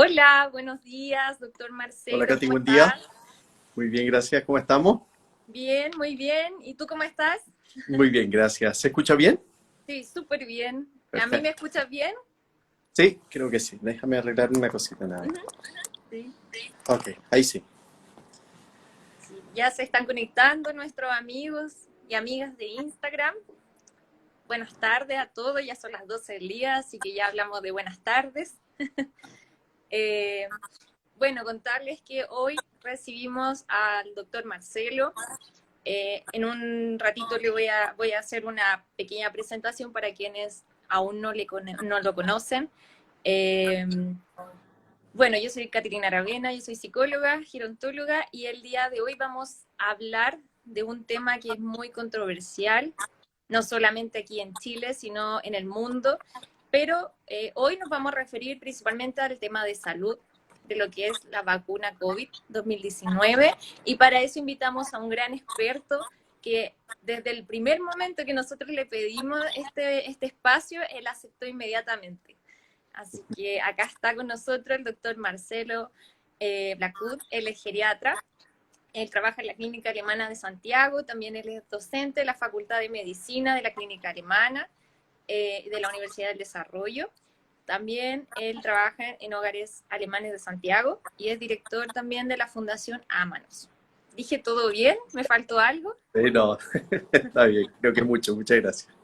Hola, buenos días, doctor Hola, Marcelo, Katy, ¿cómo buen día. estás? Muy bien, gracias. ¿Cómo estamos? Bien, muy bien. ¿Y tú cómo estás? Muy bien, gracias. ¿Se escucha bien? Sí, súper bien. ¿A mí me Perfecto. escuchas bien? Sí, creo que sí. Déjame arreglar una cosita nada más. Ujú. Sí. Ok, ahí sí. Sí, ya se están conectando nuestros amigos y amigas de Instagram. Buenas tardes a todos, ya son las 12 del día, así que ya hablamos de buenas tardes. Eh, bueno, contarles que hoy recibimos al doctor Marcelo. En un ratito voy a hacer una pequeña presentación para quienes aún no lo conocen. Eh, bueno, yo soy Caterina Aravena, yo soy psicóloga, gerontóloga y el día de hoy vamos a hablar de un tema que es muy controversial, no solamente aquí en Chile, sino en el mundo, pero hoy nos vamos a referir principalmente al tema de salud, de lo que es la vacuna COVID-2019, y para eso invitamos a un gran experto que desde el primer momento que nosotros le pedimos este espacio, él aceptó inmediatamente. Así que acá está con nosotros el doctor Marcelo Blacud, él es geriatra, él trabaja en la Clínica Alemana de Santiago, también él es docente de la Facultad de Medicina de la Clínica Alemana, de la Universidad del Desarrollo. También él trabaja en hogares alemanes de Santiago y es director también de la Fundación Amanos. ¿Dije todo bien? ¿Me faltó algo? No, está bien. Creo que mucho. Muchas gracias.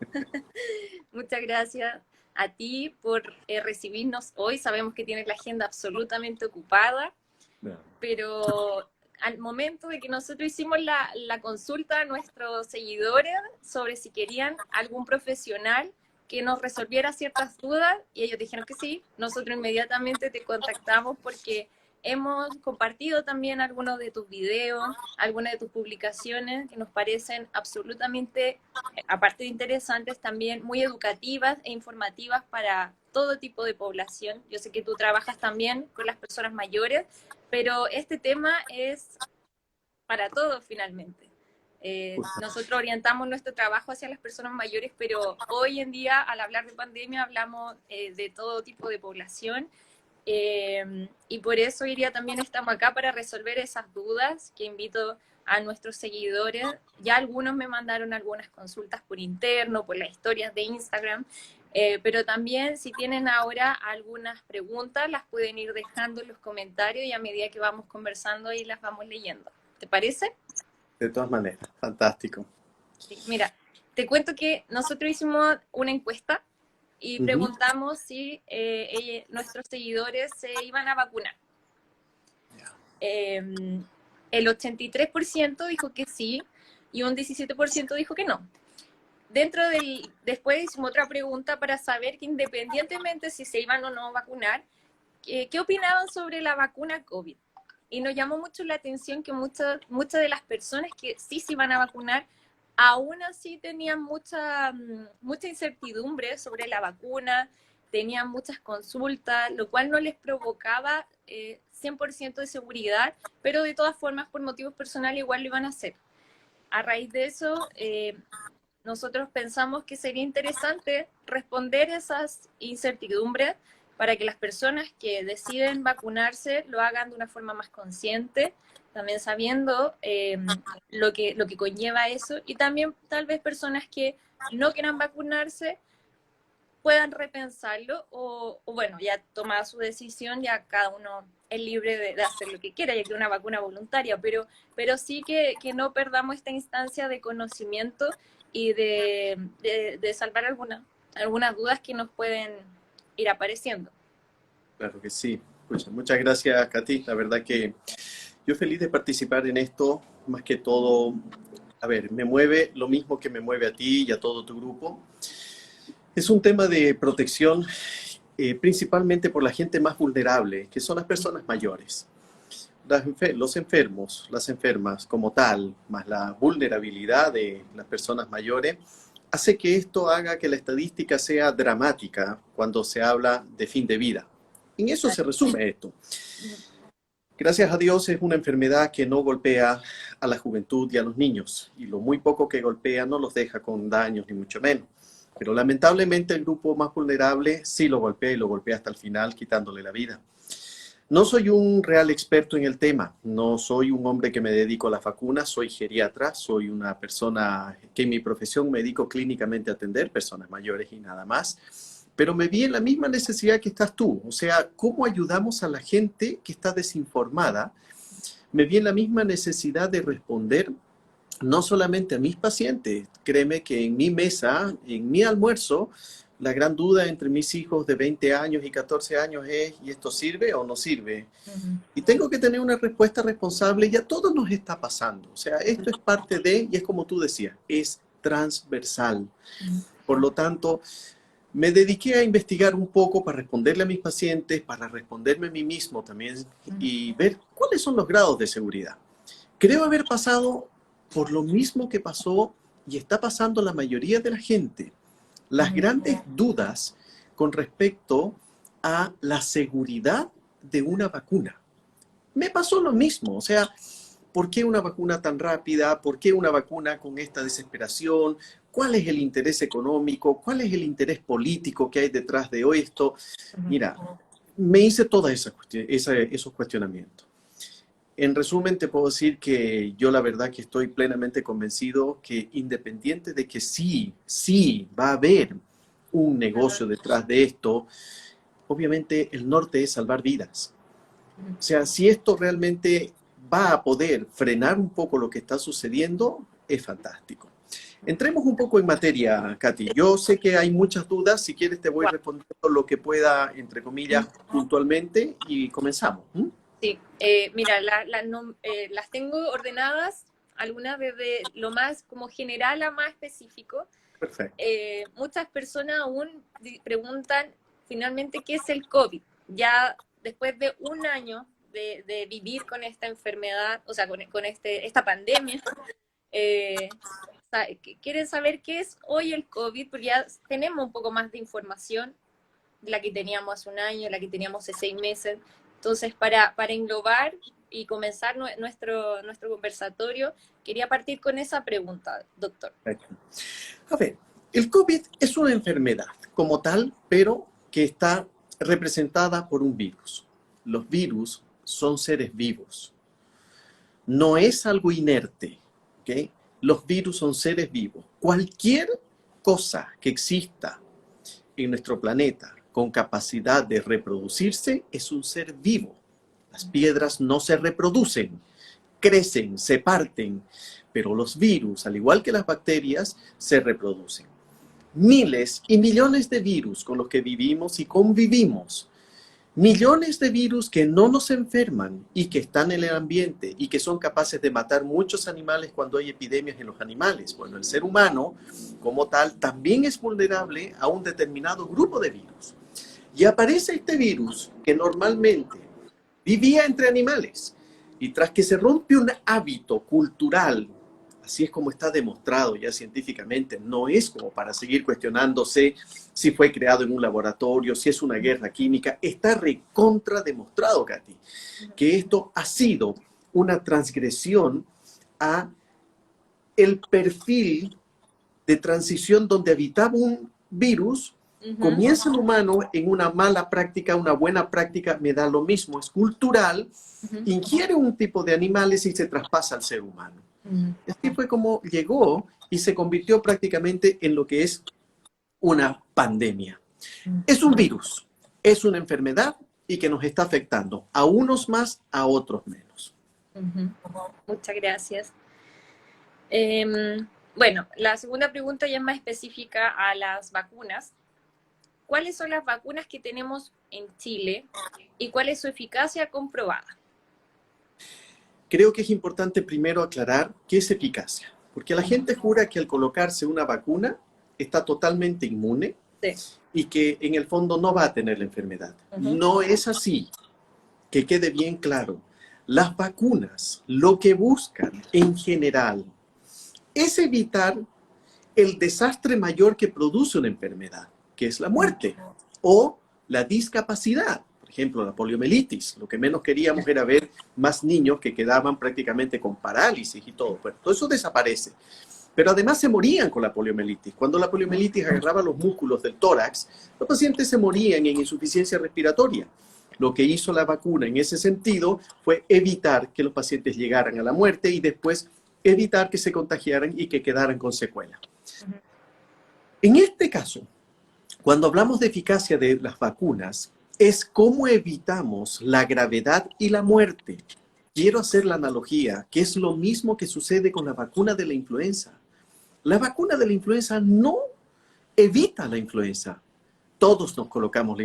Muchas gracias a ti por recibirnos hoy. Sabemos que tienes la agenda absolutamente ocupada, No. pero al momento de que nosotros hicimos la consulta a nuestros seguidores sobre si querían algún profesional que nos resolviera ciertas dudas, y ellos dijeron que sí, nosotros inmediatamente te contactamos porque hemos compartido también algunos de tus videos, algunas de tus publicaciones que nos parecen absolutamente, aparte de interesantes, también muy educativas e informativas para todo tipo de población. Yo sé que tú trabajas también con las personas mayores, pero este tema es para todos finalmente. Justo. Nosotros orientamos nuestro trabajo hacia las personas mayores, pero hoy en día, al hablar de pandemia, hablamos de todo tipo de población. Y por eso hoy día también estamos acá para resolver esas dudas que invito a nuestros seguidores. Ya algunos me mandaron algunas consultas por interno, por las historias de Instagram, pero también si tienen ahora algunas preguntas, las pueden ir dejando en los comentarios y a medida que vamos conversando ahí las vamos leyendo. ¿Te parece? De todas maneras, fantástico. Sí, mira, te cuento que nosotros hicimos una encuesta y Ujú. preguntamos si nuestros seguidores se iban a vacunar. El 83% dijo que sí y un 17% dijo que no. Después hicimos otra pregunta para saber que independientemente si se iban o no a vacunar, ¿qué opinaban sobre la vacuna COVID? Y nos llamó mucho la atención que muchas de las personas que sí se iban a vacunar, aún así tenían mucha incertidumbre sobre la vacuna, tenían muchas consultas, lo cual no les provocaba 100% de seguridad, pero de todas formas, por motivos personales, igual lo iban a hacer. A raíz de eso, nosotros pensamos que sería interesante responder esas incertidumbres para que las personas que deciden vacunarse lo hagan de una forma más consciente, también sabiendo lo que conlleva eso, y también tal vez personas que no quieran vacunarse puedan repensarlo bueno, ya tomada su decisión, ya cada uno es libre de hacer lo que quiera, ya que es una vacuna voluntaria, pero sí que no perdamos esta instancia de conocimiento y de salvar algunas dudas que nos pueden ir apareciendo. Claro que sí. Pucha, muchas gracias, Katy. La verdad que yo feliz de participar en esto. Más que todo, a ver, me mueve lo mismo que me mueve a ti y a todo tu grupo. Es un tema de protección, principalmente por la gente más vulnerable, que son las personas mayores. Los enfermos, las enfermas como tal, más la vulnerabilidad de las personas mayores, hace que esto haga que la estadística sea dramática cuando se habla de fin de vida. En eso se Exacto. resume esto. Gracias a Dios es una enfermedad que no golpea a la juventud y a los niños, y lo muy poco que golpea no los deja con daños ni mucho menos. Pero lamentablemente el grupo más vulnerable sí lo golpea y lo golpea hasta el final, quitándole la vida. No soy un real experto en el tema, no soy un hombre que me dedico a las vacunas, soy geriatra, soy una persona que en mi profesión me dedico clínicamente a atender personas mayores y nada más, pero me vi en la misma necesidad que estás tú, o sea, ¿cómo ayudamos a la gente que está desinformada? Me vi en la misma necesidad de responder no solamente a mis pacientes, créeme que en mi mesa, en mi almuerzo, la gran duda entre mis hijos de 20 años y 14 años es, ¿y esto sirve o no sirve? Y tengo que tener una respuesta responsable y a todos nos está pasando. O sea, esto es parte de, y es como tú decías, es transversal. Por lo tanto, me dediqué a investigar un poco para responderle a mis pacientes, para responderme a mí mismo también y ver cuáles son los grados de seguridad. Creo haber pasado por lo mismo que pasó y está pasando la mayoría de la gente. Las grandes dudas con respecto a la seguridad de una vacuna. Me pasó lo mismo, o sea, ¿por qué una vacuna tan rápida? ¿Por qué una vacuna con esta desesperación? ¿Cuál es el interés económico? ¿Cuál es el interés político que hay detrás de esto? Mira, me hice todos esos cuestionamientos. En resumen, te puedo decir que yo la verdad que estoy plenamente convencido que independiente de que sí va a haber un negocio detrás de esto, obviamente el norte es salvar vidas. O sea, si esto realmente va a poder frenar un poco lo que está sucediendo, es fantástico. Entremos un poco en materia, Katy. Yo sé que hay muchas dudas. Si quieres te voy respondiendo lo que pueda, entre comillas, puntualmente y comenzamos. Sí, mira, las tengo ordenadas, algunas desde lo más como general a más específico. Perfecto. Muchas personas aún preguntan finalmente qué es el COVID. Ya después de un año de vivir con esta enfermedad, o sea, con esta pandemia, quieren saber qué es hoy el COVID, porque ya tenemos un poco más de información, la que teníamos hace un año, la que teníamos hace 6 meses. Entonces, para englobar y comenzar nuestro conversatorio, quería partir con esa pregunta, doctor. A ver, el COVID es una enfermedad como tal, pero que está representada por un virus. Los virus son seres vivos. No es algo inerte, ¿ok? Los virus son seres vivos. Cualquier cosa que exista en nuestro planeta con capacidad de reproducirse es un ser vivo. Las piedras no se reproducen, crecen, se parten, pero los virus, al igual que las bacterias, se reproducen. Miles y millones de virus con los que vivimos y convivimos. Millones de virus que no nos enferman y que están en el ambiente y que son capaces de matar muchos animales cuando hay epidemias en los animales. Bueno, el ser humano, como tal, también es vulnerable a un determinado grupo de virus. Y aparece este virus que normalmente vivía entre animales y tras que se rompe un hábito cultural, así es como está demostrado ya científicamente, no es como para seguir cuestionándose si fue creado en un laboratorio, si es una guerra química, está recontra demostrado, Katy, que esto ha sido una transgresión a el perfil de transición donde habitaba un virus. Comienza el humano en una mala práctica, una buena práctica, me da lo mismo, es cultural, ingiere un tipo de animales y se traspasa al ser humano. Así fue como llegó y se convirtió prácticamente en lo que es una pandemia. Es un virus, es una enfermedad y que nos está afectando, a unos más, a otros menos. Muchas gracias. Bueno, la segunda pregunta ya es más específica a las vacunas. ¿Cuáles son las vacunas que tenemos en Chile y cuál es su eficacia comprobada? Creo que es importante primero aclarar qué es eficacia, porque la gente jura que al colocarse una vacuna está totalmente inmune y que en el fondo no va a tener la enfermedad. No es así, que quede bien claro. Las vacunas lo que buscan en general es evitar el desastre mayor que produce una enfermedad, que es la muerte o la discapacidad. Por ejemplo, la poliomielitis. Lo que menos queríamos era ver más niños que quedaban prácticamente con parálisis y todo. Bueno, todo eso desaparece. Pero además se morían con la poliomielitis. Cuando la poliomielitis agarraba los músculos del tórax, los pacientes se morían en insuficiencia respiratoria. Lo que hizo la vacuna en ese sentido fue evitar que los pacientes llegaran a la muerte y después evitar que se contagiaran y que quedaran con secuelas. En este caso, cuando hablamos de eficacia de las vacunas, es cómo evitamos la gravedad y la muerte. Quiero hacer la analogía, que es lo mismo que sucede con la vacuna de la influenza. La vacuna de la influenza no evita la influenza. Todos nos colocamos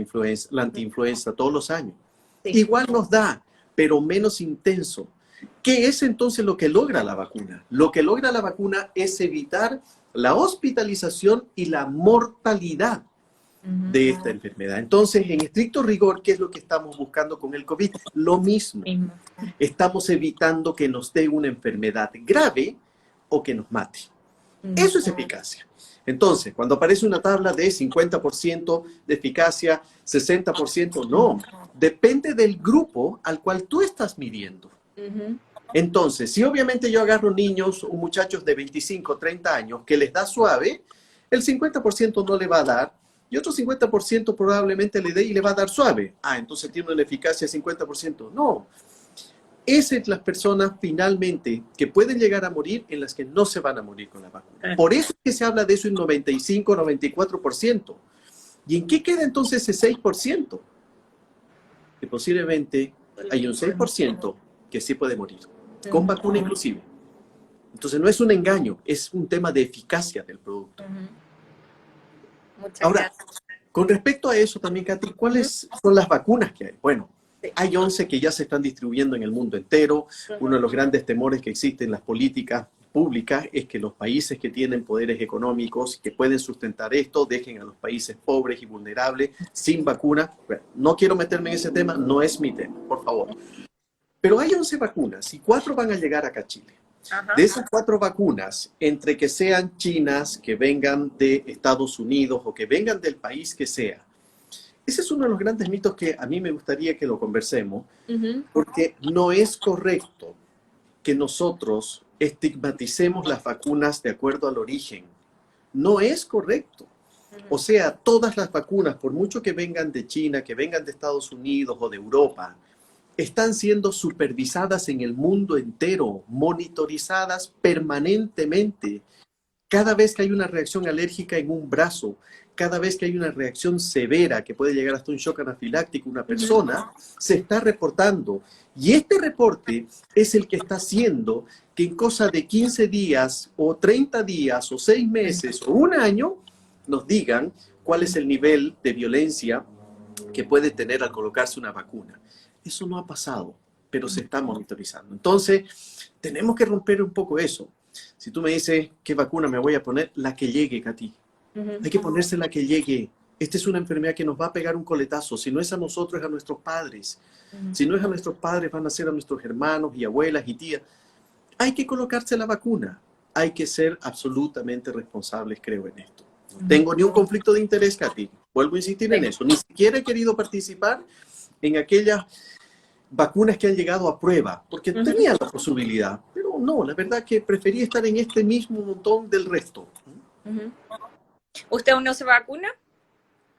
la antiinfluenza todos los años. Sí. Igual nos da, pero menos intenso. ¿Qué es entonces lo que logra la vacuna? Lo que logra la vacuna es evitar la hospitalización y la mortalidad de esta enfermedad. Entonces, en estricto rigor, ¿qué es lo que estamos buscando con el COVID? Lo mismo. Estamos evitando que nos dé una enfermedad grave o que nos mate. Eso es eficacia. Entonces, cuando aparece una tabla de 50% de eficacia, 60%, no. Depende del grupo al cual tú estás midiendo. Entonces, si obviamente yo agarro niños o muchachos de 25, 30 años que les da suave, el 50% no le va a dar y otro 50% probablemente le dé y le va a dar suave. Ah, entonces tiene una eficacia de 50%. No. Esas son las personas finalmente que pueden llegar a morir en las que no se van a morir con la vacuna. Por eso es que se habla de eso en 95, 94%. ¿Y en qué queda entonces ese 6%? Que posiblemente hay un 6% que sí puede morir, con vacuna inclusive. Entonces no es un engaño, es un tema de eficacia del producto. Ahora, con respecto a eso también, Katy, ¿cuáles son las vacunas que hay? Bueno, hay 11 que ya se están distribuyendo en el mundo entero. Uno de los grandes temores que existen en las políticas públicas es que los países que tienen poderes económicos que pueden sustentar esto dejen a los países pobres y vulnerables sin vacuna. Bueno, no quiero meterme en ese tema, no es mi tema, por favor. Pero hay 11 vacunas y 4 van a llegar acá a Chile. De esas 4 vacunas, entre que sean chinas, que vengan de Estados Unidos o que vengan del país que sea, ese es uno de los grandes mitos que a mí me gustaría que lo conversemos, porque no es correcto que nosotros estigmaticemos las vacunas de acuerdo al origen. No es correcto. O sea, todas las vacunas, por mucho que vengan de China, que vengan de Estados Unidos o de Europa, están siendo supervisadas en el mundo entero, monitorizadas permanentemente. Cada vez que hay una reacción alérgica en un brazo, cada vez que hay una reacción severa que puede llegar hasta un shock anafiláctico a una persona, se está reportando. Y este reporte es el que está haciendo que en cosa de 15 días o 30 días o 6 meses o un año nos digan cuál es el nivel de violencia que puede tener al colocarse una vacuna. Eso no ha pasado, pero se está monitorizando. Entonces, tenemos que romper un poco eso. Si tú me dices, ¿qué vacuna me voy a poner? La que llegue, Katy. Hay que ponerse la que llegue. Esta es una enfermedad que nos va a pegar un coletazo. Si no es a nosotros, es a nuestros padres. Si no es a nuestros padres, van a ser a nuestros hermanos y abuelas y tías. Hay que colocarse la vacuna. Hay que ser absolutamente responsables, creo, en esto. No tengo ni un conflicto de interés, Katy. Vuelvo a insistir en eso. Ni siquiera he querido participar en aquellas vacunas que han llegado a prueba, porque tenía la posibilidad, pero no, la verdad que preferí estar en este mismo montón del resto. ¿Usted aún no se vacuna?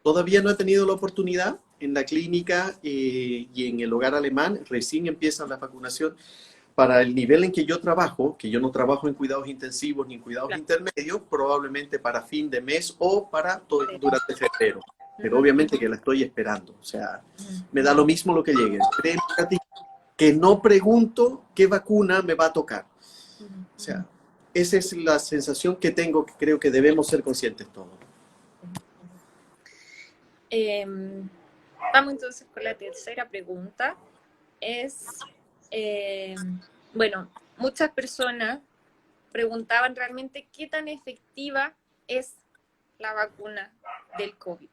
Todavía no he tenido la oportunidad. En la clínica y en el hogar alemán recién empieza la vacunación. Para el nivel en que yo trabajo, que yo no trabajo en cuidados intensivos ni en cuidados intermedios, probablemente para fin de mes o para durante febrero. Pero obviamente que la estoy esperando. O sea, me da lo mismo lo que llegue. Créeme, Katy, que no pregunto qué vacuna me va a tocar. O sea, esa es la sensación que tengo, que creo que debemos ser conscientes todos. Vamos entonces con la tercera pregunta. Bueno, muchas personas preguntaban realmente qué tan efectiva es la vacuna del COVID.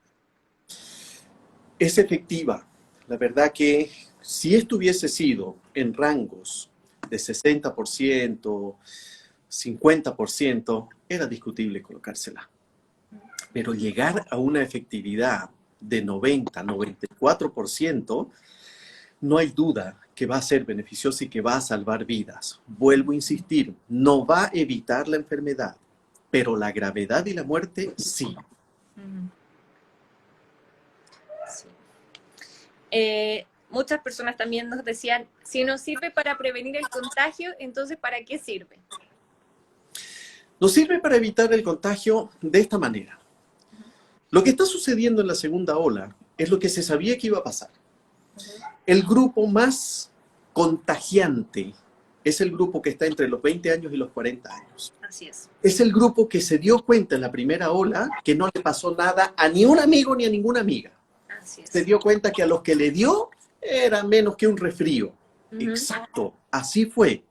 Es efectiva. La verdad que si esto hubiese sido en rangos de 60%, 50%, era discutible colocársela. Pero llegar a una efectividad de 90, 94%, no hay duda que va a ser beneficiosa y que va a salvar vidas. Vuelvo a insistir, no va a evitar la enfermedad, pero la gravedad y la muerte sí. Sí. Muchas personas también nos decían, si no sirve para prevenir el contagio, entonces ¿para qué sirve? Nos sirve para evitar el contagio de esta manera. Lo que está sucediendo en la segunda ola es lo que se sabía que iba a pasar. El grupo más contagiante es el grupo que está entre los 20 años y los 40 años. Así es. Es el grupo que se dio cuenta en la primera ola que no le pasó nada a ni un amigo ni a ninguna amiga. Así es. Se dio cuenta que a los que le dio era menos que un resfrío. Exacto, así fue.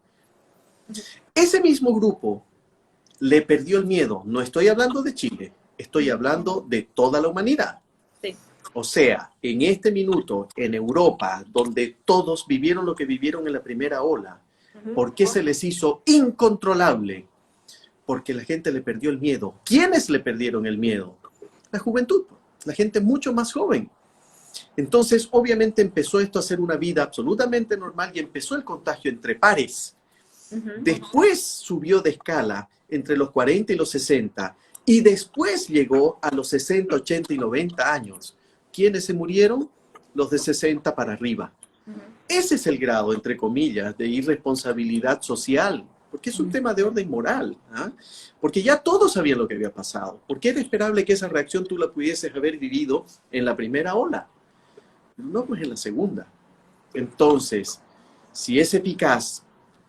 Ese mismo grupo le perdió el miedo. No estoy hablando de Chile, estoy hablando de toda la humanidad. Sí. O sea, en este minuto, en Europa, donde todos vivieron lo que vivieron en la primera ola, ¿por qué se les hizo incontrolable? Porque la gente le perdió el miedo. ¿Quiénes le perdieron el miedo? La juventud, la gente mucho más joven. Entonces, obviamente empezó esto a ser una vida absolutamente normal y empezó el contagio entre pares. Después subió de escala entre los 40 y los 60 y después llegó a los 60, 80 y 90 años. ¿Quiénes se murieron? Los de 60 para arriba. Ese es el grado, entre comillas, de irresponsabilidad social, porque es un tema de orden moral, ¿ah? Porque ya todos sabían lo que había pasado. ¿Por qué era esperable que esa reacción tú la pudieses haber vivido en la primera ola? No, pues en la segunda. Entonces, si es eficaz,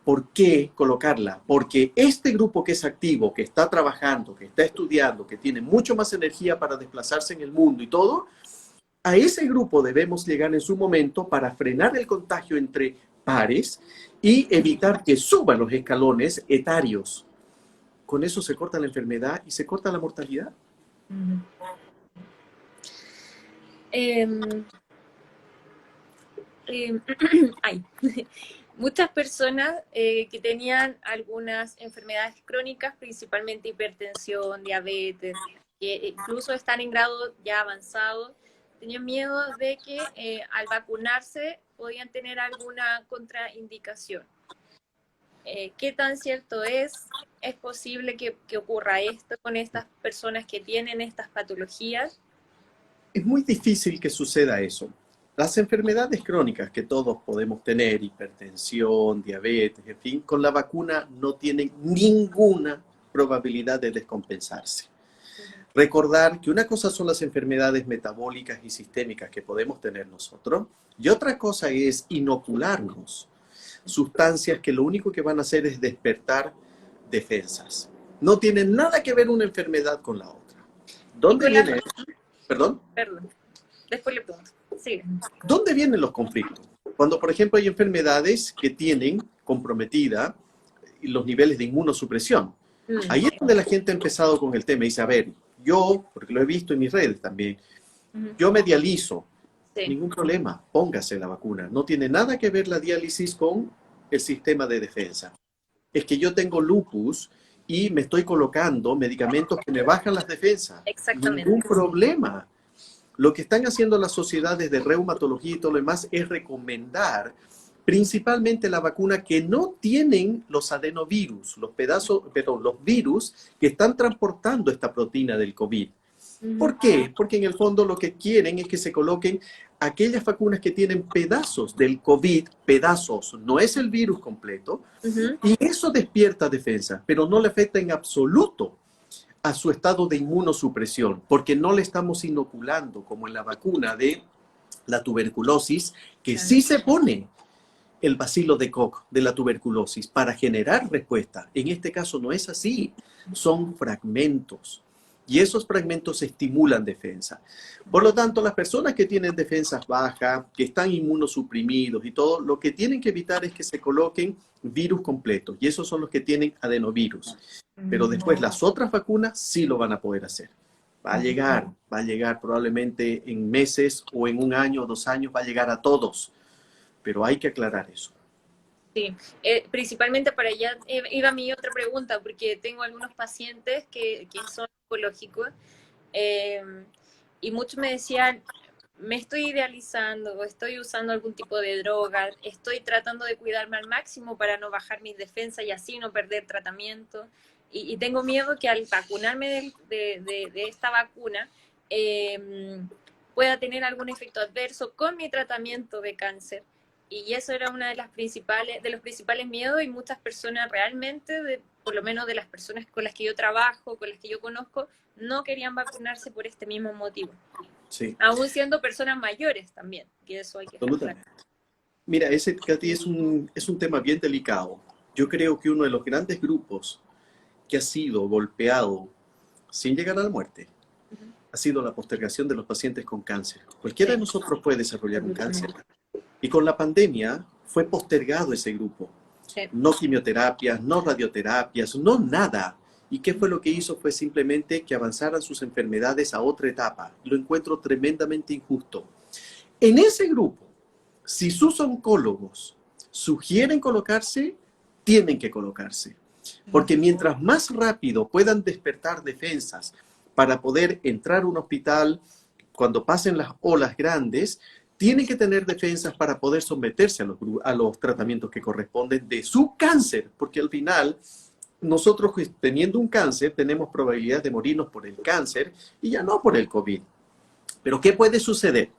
¿por qué colocarla? Porque este grupo que es activo, que está trabajando, que está estudiando, que tiene mucho más energía para desplazarse en el mundo y todo, a ese grupo debemos llegar en su momento para frenar el contagio entre pares y evitar que suban los escalones etarios. Con eso se corta la enfermedad y se corta la mortalidad. Ay. Muchas personas que tenían algunas enfermedades crónicas, principalmente hipertensión, diabetes, que incluso están en grado ya avanzado, tenían miedo de que al vacunarse podían tener alguna contraindicación. ¿Qué tan cierto es? ¿Es posible que ocurra esto con estas personas que tienen estas patologías? Es muy difícil que suceda eso. Las enfermedades crónicas que todos podemos tener, hipertensión, diabetes, en fin, con la vacuna no tienen ninguna probabilidad de descompensarse. Recordar que una cosa son las enfermedades metabólicas y sistémicas que podemos tener nosotros y otra cosa es inocularnos sustancias que lo único que van a hacer es despertar defensas. No tiene nada que ver una enfermedad con la otra. ¿Dónde viene? ¿Perdón? Perdón. Después le pregunto. Sigue. ¿Dónde vienen los conflictos? Cuando, por ejemplo, hay enfermedades que tienen comprometida los niveles de inmunosupresión. Ahí es donde la gente ha empezado con el tema y dice, a ver, yo, porque lo he visto en mis redes también, yo me dializo, ningún problema, póngase la vacuna. No tiene nada que ver la diálisis con el sistema de defensa. Es que yo tengo lupus y me estoy colocando medicamentos que me bajan las defensas. Exactamente. Ningún problema. Lo que están haciendo las sociedades de reumatología y todo lo demás es recomendar principalmente la vacuna que no tienen los adenovirus, los virus que están transportando esta proteína del COVID. ¿Por qué? Porque en el fondo lo que quieren es que se coloquen aquellas vacunas que tienen pedazos del COVID, pedazos, no es el virus completo, y eso despierta defensa, pero no le afecta en absoluto a su estado de inmunosupresión, porque no le estamos inoculando como en la vacuna de la tuberculosis, que sí se pone el bacilo de Koch de la tuberculosis para generar respuesta. En este caso no es así, son fragmentos. Y esos fragmentos estimulan defensa. Por lo tanto, las personas que tienen defensas bajas, que están inmunosuprimidos y todo, lo que tienen que evitar es que se coloquen virus completos. Y esos son los que tienen adenovirus. Pero después las otras vacunas sí lo van a poder hacer. Va a llegar probablemente en meses o en un año o 2 años, va a llegar a todos. Pero hay que aclarar eso. Sí, principalmente para allá iba mi otra pregunta, porque tengo algunos pacientes que son oncológicos y muchos me decían, me estoy idealizando o estoy usando algún tipo de droga, estoy tratando de cuidarme al máximo para no bajar mis defensas y así no perder tratamiento. Y tengo miedo que al vacunarme de esta vacuna pueda tener algún efecto adverso con mi tratamiento de cáncer. Y eso era una de los principales miedos, y muchas personas realmente, por lo menos de las personas con las que yo trabajo, con las que yo conozco, no querían vacunarse por este mismo motivo. Sí. Aún siendo personas mayores también, que eso hay que estar claro. Mira, ese, Katy, es un tema bien delicado. Yo creo que uno de los grandes grupos que ha sido golpeado sin llegar a la muerte ha sido la postergación de los pacientes con cáncer. Cualquiera de nosotros puede desarrollar un cáncer. Y con la pandemia fue postergado ese grupo. Sí. No quimioterapias, no radioterapias, no nada. ¿Y qué fue lo que hizo? Fue simplemente que avanzaran sus enfermedades a otra etapa. Lo encuentro tremendamente injusto. En ese grupo, si sus oncólogos sugieren colocarse, tienen que colocarse. Porque mientras más rápido puedan despertar defensas para poder entrar a un hospital cuando pasen las olas grandes, tienen que tener defensas para poder someterse a los tratamientos que corresponden de su cáncer, porque al final nosotros teniendo un cáncer tenemos probabilidad de morirnos por el cáncer y ya no por el COVID. Pero ¿qué puede suceder?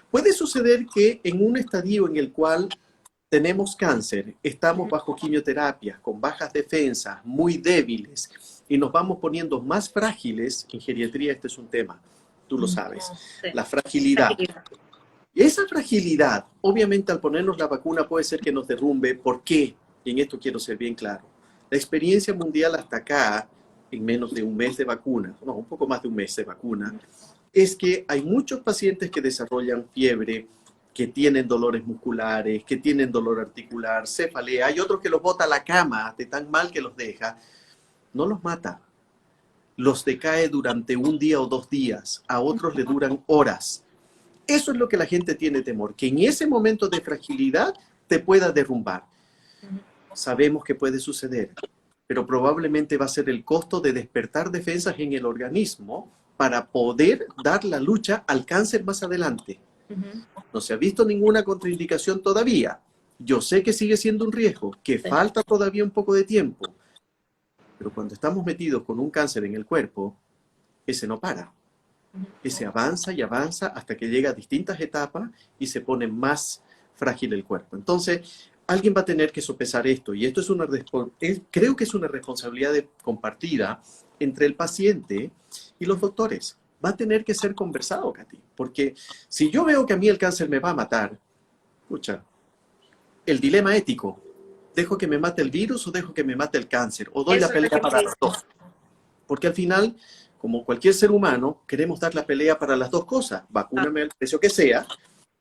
Puede suceder que en un estadio en el cual tenemos cáncer, estamos bajo quimioterapias, con bajas defensas, muy débiles, y nos vamos poniendo más frágiles. En geriatría este es un tema, tú lo sabes, la fragilidad. Esa fragilidad, obviamente al ponernos la vacuna puede ser que nos derrumbe. ¿Por qué? Y en esto quiero ser bien claro. La experiencia mundial hasta acá, en menos de un mes de vacuna, no, un poco más de un mes de vacuna, es que hay muchos pacientes que desarrollan fiebre, que tienen dolores musculares, que tienen dolor articular, cefalea. Hay otros que los bota a la cama de tan mal que los deja. No los mata. Los decae durante un día o 2 días. A otros le duran horas. Eso es lo que la gente tiene temor, que en ese momento de fragilidad te pueda derrumbar. Sabemos que puede suceder, pero probablemente va a ser el costo de despertar defensas en el organismo para poder dar la lucha al cáncer más adelante. No se ha visto ninguna contraindicación todavía. Yo sé que sigue siendo un riesgo, que falta todavía un poco de tiempo, pero cuando estamos metidos con un cáncer en el cuerpo, ese no para. Ese avanza y avanza hasta que llega a distintas etapas y se pone más frágil el cuerpo. Entonces, alguien va a tener que sopesar esto, y esto es creo que es una responsabilidad compartida entre el paciente y los doctores. Va a tener que ser conversado, Katy, porque si yo veo que a mí el cáncer me va a matar, escucha, el dilema ético, ¿dejo que me mate el virus o dejo que me mate el cáncer? ¿O doy la pelea para los dos? Porque al final, como cualquier ser humano, queremos dar la pelea para las dos cosas. Vacúname al precio que sea,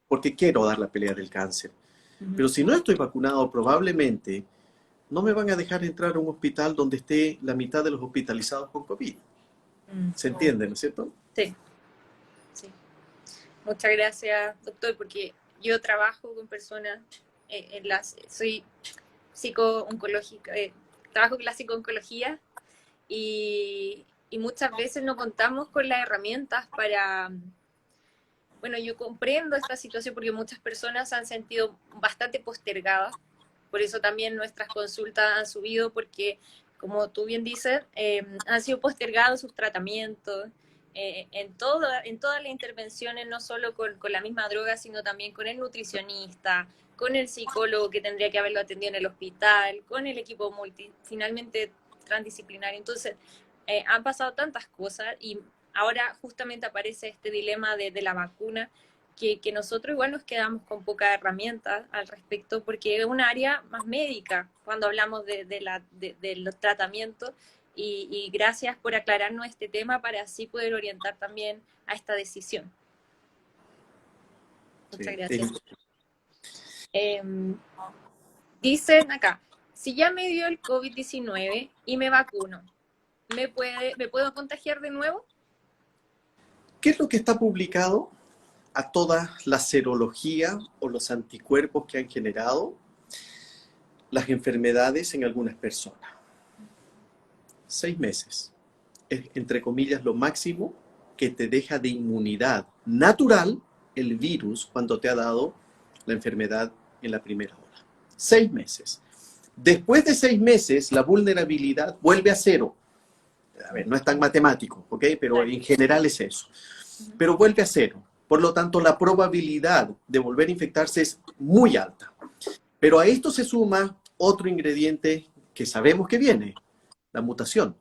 porque quiero dar la pelea del cáncer. Pero si no estoy vacunado, probablemente no me van a dejar entrar a un hospital donde esté la mitad de los hospitalizados con COVID. ¿Se entiende, no es cierto? Sí. Sí. Muchas gracias, doctor, porque yo trabajo con personas, soy psico-oncológica, trabajo con la psico-oncología, y muchas veces no contamos con las herramientas para... Bueno, yo comprendo esta situación porque muchas personas se han sentido bastante postergadas, por eso también nuestras consultas han subido, porque, como tú bien dices, han sido postergados sus tratamientos, en todas las intervenciones, no solo con la misma droga, sino también con el nutricionista, con el psicólogo que tendría que haberlo atendido en el hospital, con el equipo finalmente transdisciplinario. Entonces, han pasado tantas cosas, y ahora justamente aparece este dilema de la vacuna, que nosotros igual nos quedamos con pocas herramientas al respecto, porque es un área más médica cuando hablamos de los tratamientos, y gracias por aclararnos este tema para así poder orientar también a esta decisión. Muchas gracias. Dicen acá, si ya me dio el COVID-19 y me vacuno, ¿me puedo contagiar de nuevo? ¿Qué es lo que está publicado? A toda la serología o los anticuerpos que han generado las enfermedades en algunas personas. 6 meses es, entre comillas, lo máximo que te deja de inmunidad natural el virus cuando te ha dado la enfermedad en la primera ola. 6 meses. Después de 6 meses, la vulnerabilidad vuelve a 0. A ver, no es tan matemático, ¿ok? Pero en general es eso. Pero vuelve a 0. Por lo tanto, la probabilidad de volver a infectarse es muy alta. Pero a esto se suma otro ingrediente que sabemos que viene, la mutación.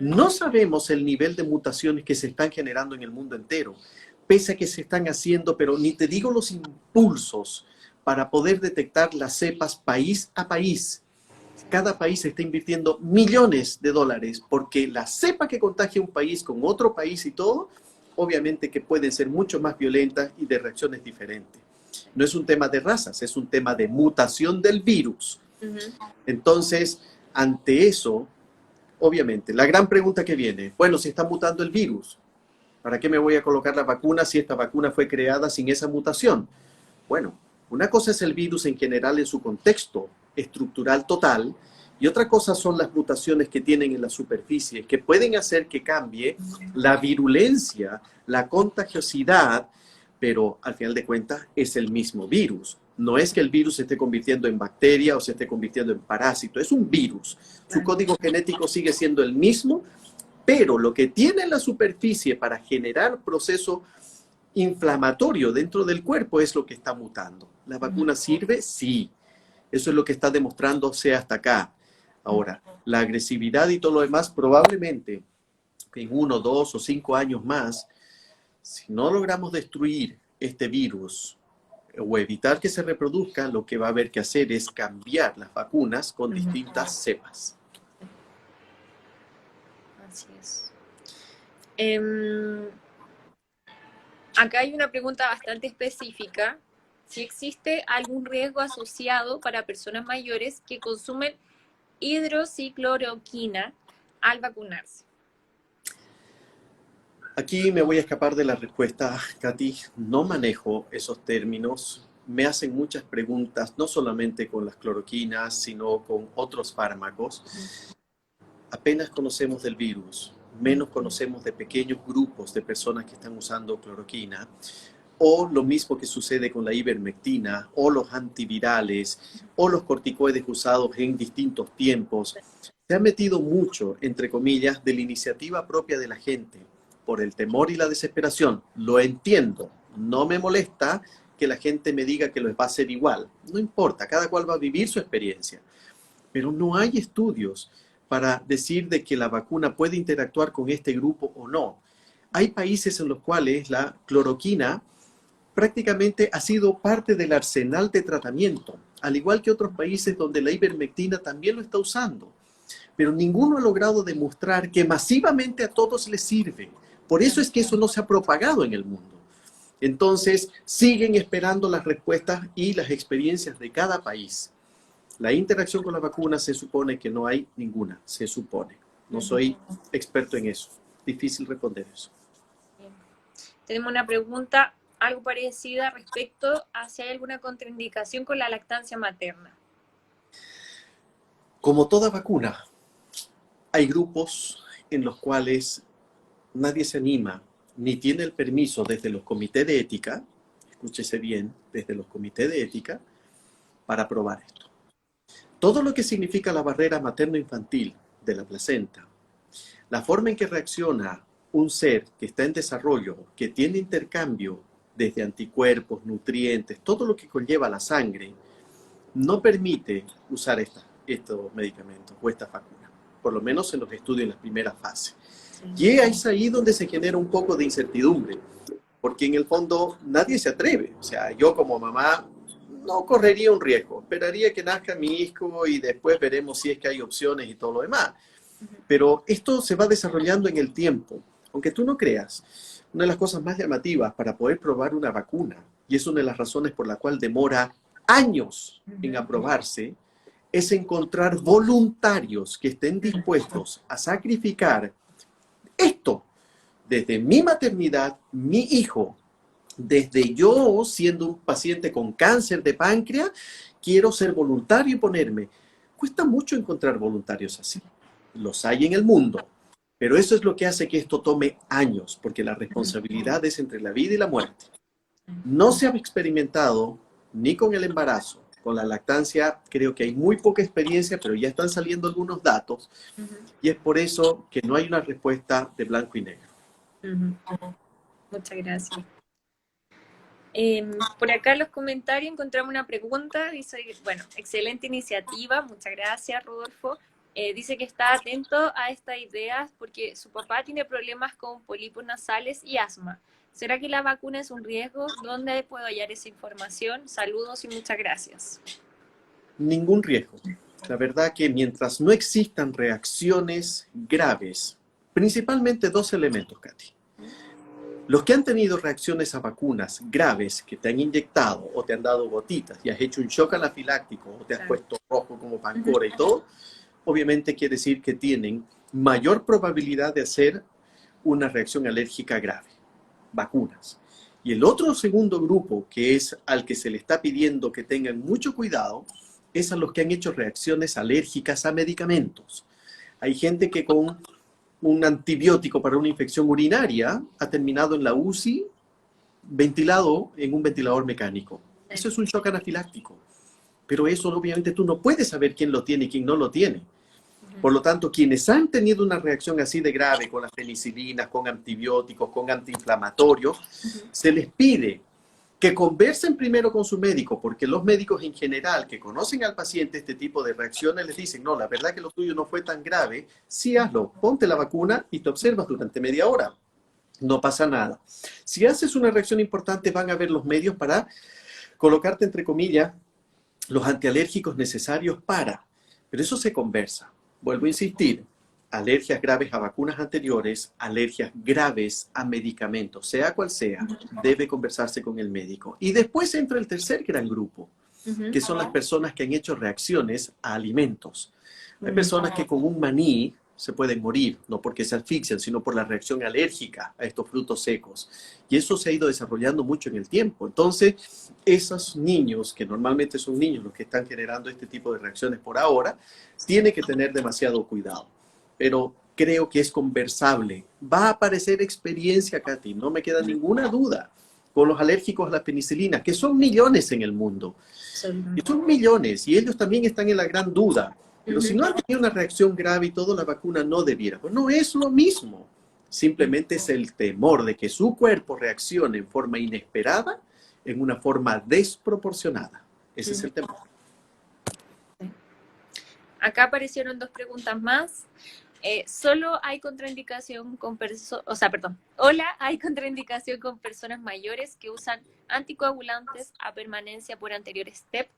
No sabemos el nivel de mutaciones que se están generando en el mundo entero, pese a que se están haciendo, pero ni te digo los impulsos para poder detectar las cepas país a país. Cada país está invirtiendo millones de dólares porque la cepa que contagia un país con otro país y todo, obviamente que pueden ser mucho más violentas y de reacciones diferentes. No es un tema de razas, es un tema de mutación del virus. Entonces, ante eso, obviamente, la gran pregunta que viene, bueno, si está mutando el virus, ¿para qué me voy a colocar la vacuna si esta vacuna fue creada sin esa mutación? Bueno, una cosa es el virus en general en su contexto estructural total y otra cosa son las mutaciones que tienen en la superficie que pueden hacer que cambie la virulencia, la contagiosidad, pero al final de cuentas es el mismo virus. No es que el virus se esté convirtiendo en bacteria o se esté convirtiendo en parásito, es un virus. Su código genético sigue siendo el mismo, pero lo que tiene en la superficie para generar proceso inflamatorio dentro del cuerpo es lo que está mutando. ¿La vacuna sirve? Sí. Eso es lo que está demostrándose hasta acá. Ahora, la agresividad y todo lo demás, probablemente en 1, 2 o 5 años más, si no logramos destruir este virus o evitar que se reproduzca, lo que va a haber que hacer es cambiar las vacunas con distintas cepas. Así es. Acá hay una pregunta bastante específica. Si existe algún riesgo asociado para personas mayores que consumen hidroxicloroquina al vacunarse. Aquí me voy a escapar de la respuesta, Katy. No manejo esos términos. Me hacen muchas preguntas, no solamente con las cloroquinas, sino con otros fármacos. Apenas conocemos del virus, menos conocemos de pequeños grupos de personas que están usando cloroquina, o lo mismo que sucede con la ivermectina, o los antivirales, o los corticoides usados en distintos tiempos. Se ha metido mucho, entre comillas, de la iniciativa propia de la gente, por el temor y la desesperación. Lo entiendo, no me molesta que la gente me diga que les va a ser igual. No importa, cada cual va a vivir su experiencia. Pero no hay estudios para decir de que la vacuna puede interactuar con este grupo o no. Hay países en los cuales la cloroquina prácticamente ha sido parte del arsenal de tratamiento, al igual que otros países donde la ivermectina también lo está usando. Pero ninguno ha logrado demostrar que masivamente a todos les sirve. Por eso es que eso no se ha propagado en el mundo. Entonces, siguen esperando las respuestas y las experiencias de cada país. La interacción con la vacuna se supone que no hay ninguna, se supone. No soy experto en eso. Difícil responder eso. Bien. Tenemos una pregunta algo parecida respecto a si hay alguna contraindicación con la lactancia materna. Como toda vacuna, hay grupos en los cuales nadie se anima ni tiene el permiso desde los comités de ética, escúchese bien, desde los comités de ética, para probar esto. Todo lo que significa la barrera materno-infantil de la placenta, la forma en que reacciona un ser que está en desarrollo, que tiene intercambio desde anticuerpos, nutrientes, todo lo que conlleva la sangre, no permite usar estos medicamentos o esta vacuna, por lo menos en los estudios en la primera fase. Y es ahí donde se genera un poco de incertidumbre, porque en el fondo nadie se atreve. O sea, yo como mamá no correría un riesgo, esperaría que nazca mi hijo y después veremos si es que hay opciones y todo lo demás. Pero esto se va desarrollando en el tiempo, aunque tú no creas. Una de las cosas más llamativas para poder probar una vacuna, y es una de las razones por la cual demora años en aprobarse, es encontrar voluntarios que estén dispuestos a sacrificar esto, desde mi maternidad, mi hijo, desde yo siendo un paciente con cáncer de páncreas, quiero ser voluntario y ponerme. Cuesta mucho encontrar voluntarios así. Los hay en el mundo, pero eso es lo que hace que esto tome años, porque la responsabilidad es entre la vida y la muerte. No se ha experimentado ni con el embarazo, con la lactancia creo que hay muy poca experiencia, pero ya están saliendo algunos datos, y es por eso que no hay una respuesta de blanco y negro. Muchas gracias. Por acá en los comentarios encontramos una pregunta, dice, bueno, excelente iniciativa, muchas gracias Rodolfo. Dice que está atento a estas ideas porque su papá tiene problemas con pólipos nasales y asma. ¿Será que la vacuna es un riesgo? ¿Dónde puedo hallar esa información? Saludos y muchas gracias. Ningún riesgo. La verdad que mientras no existan reacciones graves, principalmente dos elementos, Katy. Los que han tenido reacciones a vacunas graves, que te han inyectado o te han dado gotitas y has hecho un shock anafiláctico o te has puesto rojo como pancora y todo, obviamente quiere decir que tienen mayor probabilidad de hacer una reacción alérgica grave. Vacunas. Y el otro segundo grupo, que es al que se le está pidiendo que tengan mucho cuidado, es a los que han hecho reacciones alérgicas a medicamentos. Hay gente que con un antibiótico para una infección urinaria ha terminado en la UCI ventilado en un ventilador mecánico. Eso es un shock anafiláctico. Pero eso obviamente tú no puedes saber quién lo tiene y quién no lo tiene. Por lo tanto, quienes han tenido una reacción así de grave con las penicilinas, con antibióticos, con antiinflamatorios, se les pide que conversen primero con su médico, porque los médicos en general que conocen al paciente este tipo de reacciones les dicen, no, la verdad que lo tuyo no fue tan grave, sí hazlo, ponte la vacuna y te observas durante media hora. No pasa nada. Si haces una reacción importante, van a haber los medios para colocarte, entre comillas, los antialérgicos necesarios para. Pero eso se conversa. Vuelvo a insistir, alergias graves a vacunas anteriores, alergias graves a medicamentos, sea cual sea, debe conversarse con el médico. Y después entra el tercer gran grupo, que son las personas que han hecho reacciones a alimentos. Hay personas que con un maní se pueden morir, no porque se asfixian, sino por la reacción alérgica a estos frutos secos. Y eso se ha ido desarrollando mucho en el tiempo. Entonces, esos niños, que normalmente son niños los que están generando este tipo de reacciones por ahora, tienen que tener demasiado cuidado. Pero creo que es conversable. Va a aparecer experiencia, Katy, no me queda ninguna duda, con los alérgicos a la penicilina, que son millones en el mundo. Y son millones, y ellos también están en la gran duda. Pero si no han tenido una reacción grave y todo, la vacuna no debiera. Pues no es lo mismo. Simplemente es el temor de que su cuerpo reaccione en forma inesperada, en una forma desproporcionada. Ese es el temor. Acá aparecieron dos preguntas más. Solo hay contraindicación con Hola, hay contraindicación con personas mayores que usan anticoagulantes a permanencia por anterior step.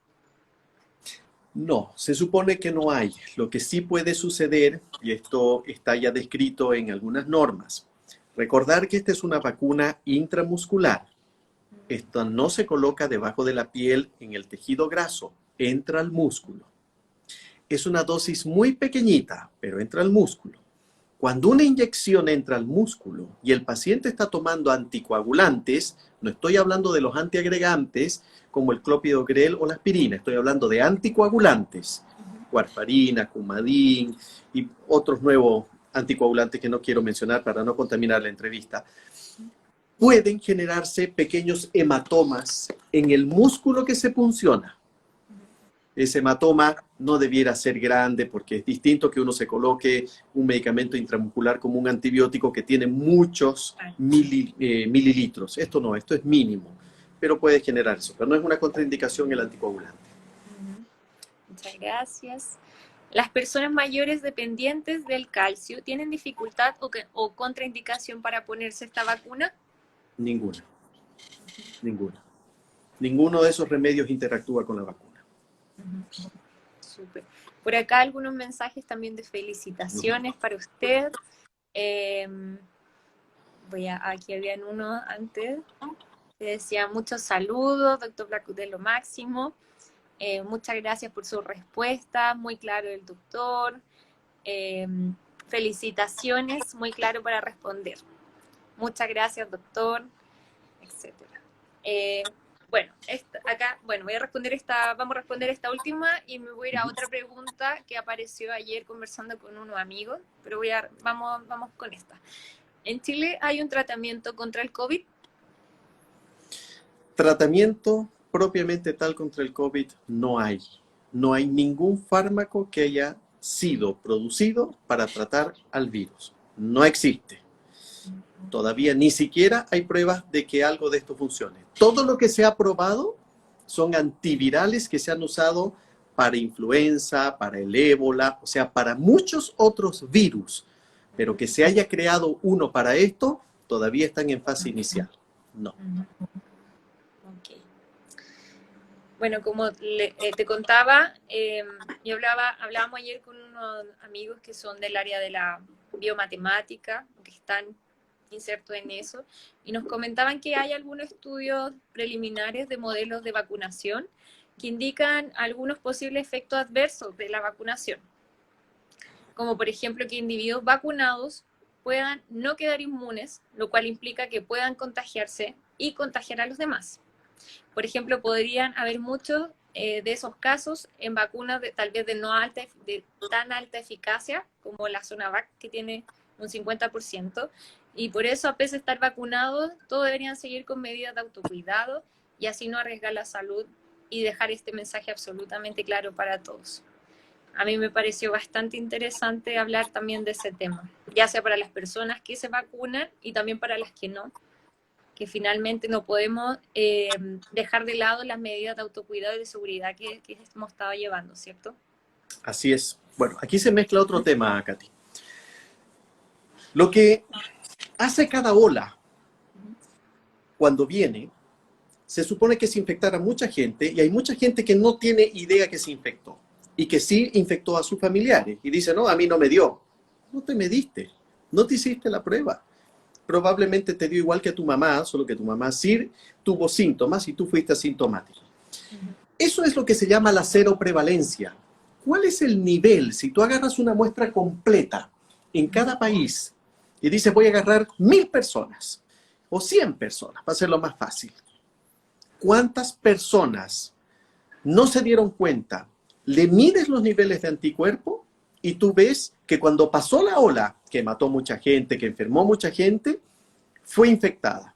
No, se supone que no hay. Lo que sí puede suceder, y esto está ya descrito en algunas normas, recordar que esta es una vacuna intramuscular. Esto no se coloca debajo de la piel en el tejido graso, entra al músculo. Es una dosis muy pequeñita, pero entra al músculo. Cuando una inyección entra al músculo y el paciente está tomando anticoagulantes, no estoy hablando de los antiagregantes como el clopidogrel o la aspirina, estoy hablando de anticoagulantes, warfarina, Coumadin y otros nuevos anticoagulantes que no quiero mencionar para no contaminar la entrevista. Pueden generarse pequeños hematomas en el músculo que se punciona. Ese hematoma no debiera ser grande porque es distinto que uno se coloque un medicamento intramuscular como un antibiótico que tiene muchos mililitros. Esto no, esto es mínimo, pero puede generar eso. Pero no es una contraindicación el anticoagulante. Muchas gracias. ¿Las personas mayores dependientes del calcio tienen dificultad o contraindicación para ponerse esta vacuna? Ninguna. Ninguna. Ninguno de esos remedios interactúa con la vacuna. Súper. Por acá algunos mensajes también de felicitaciones para usted. Aquí habían uno antes. Que decía muchos saludos, doctor Blacu, de lo máximo. Muchas gracias por su respuesta, muy claro el doctor. Felicitaciones, muy claro para responder. Muchas gracias, doctor, etcétera. Vamos a responder esta última y me voy a ir a otra pregunta que apareció ayer conversando con unos amigos, pero vamos con esta. ¿En Chile hay un tratamiento contra el COVID? Tratamiento propiamente tal contra el COVID no hay. No hay ningún fármaco que haya sido producido para tratar al virus. No existe. Todavía ni siquiera hay pruebas de que algo de esto funcione. Todo lo que se ha probado son antivirales que se han usado para influenza, para el ébola, o sea, para muchos otros virus. Pero que se haya creado uno para esto, todavía están en fase inicial. No. Ok. Bueno, como te contaba, hablábamos ayer con unos amigos que son del área de la biomatemática, que están insertos en eso, y nos comentaban que hay algunos estudios preliminares de modelos de vacunación que indican algunos posibles efectos adversos de la vacunación, como por ejemplo que individuos vacunados puedan no quedar inmunes, lo cual implica que puedan contagiarse y contagiar a los demás. Por ejemplo, podrían haber muchos de esos casos en vacunas tal vez de tan alta eficacia como la Sonavac, que tiene un 50%, y por eso, a pesar de estar vacunados, todos deberían seguir con medidas de autocuidado y así no arriesgar la salud y dejar este mensaje absolutamente claro para todos. A mí me pareció bastante interesante hablar también de ese tema, ya sea para las personas que se vacunan y también para las que no, que finalmente no podemos dejar de lado las medidas de autocuidado y de seguridad que hemos estado llevando, ¿cierto? Así es. Bueno, aquí se mezcla otro tema, Katy. Lo que hace cada ola cuando viene, se supone que es infectar a mucha gente, y hay mucha gente que no tiene idea que se infectó y que sí infectó a sus familiares y dice, no, a mí no me dio. No te mediste, no te hiciste la prueba. Probablemente te dio igual que a tu mamá, solo que tu mamá sí tuvo síntomas y tú fuiste asintomático. Eso es lo que se llama la cero prevalencia. ¿Cuál es el nivel? Si tú agarras una muestra completa en cada país y dices, voy a agarrar 1000 personas o 100 personas, para hacerlo más fácil. ¿Cuántas personas no se dieron cuenta? Le mides los niveles de anticuerpo y tú ves que cuando pasó la ola, que mató mucha gente, que enfermó mucha gente, fue infectada.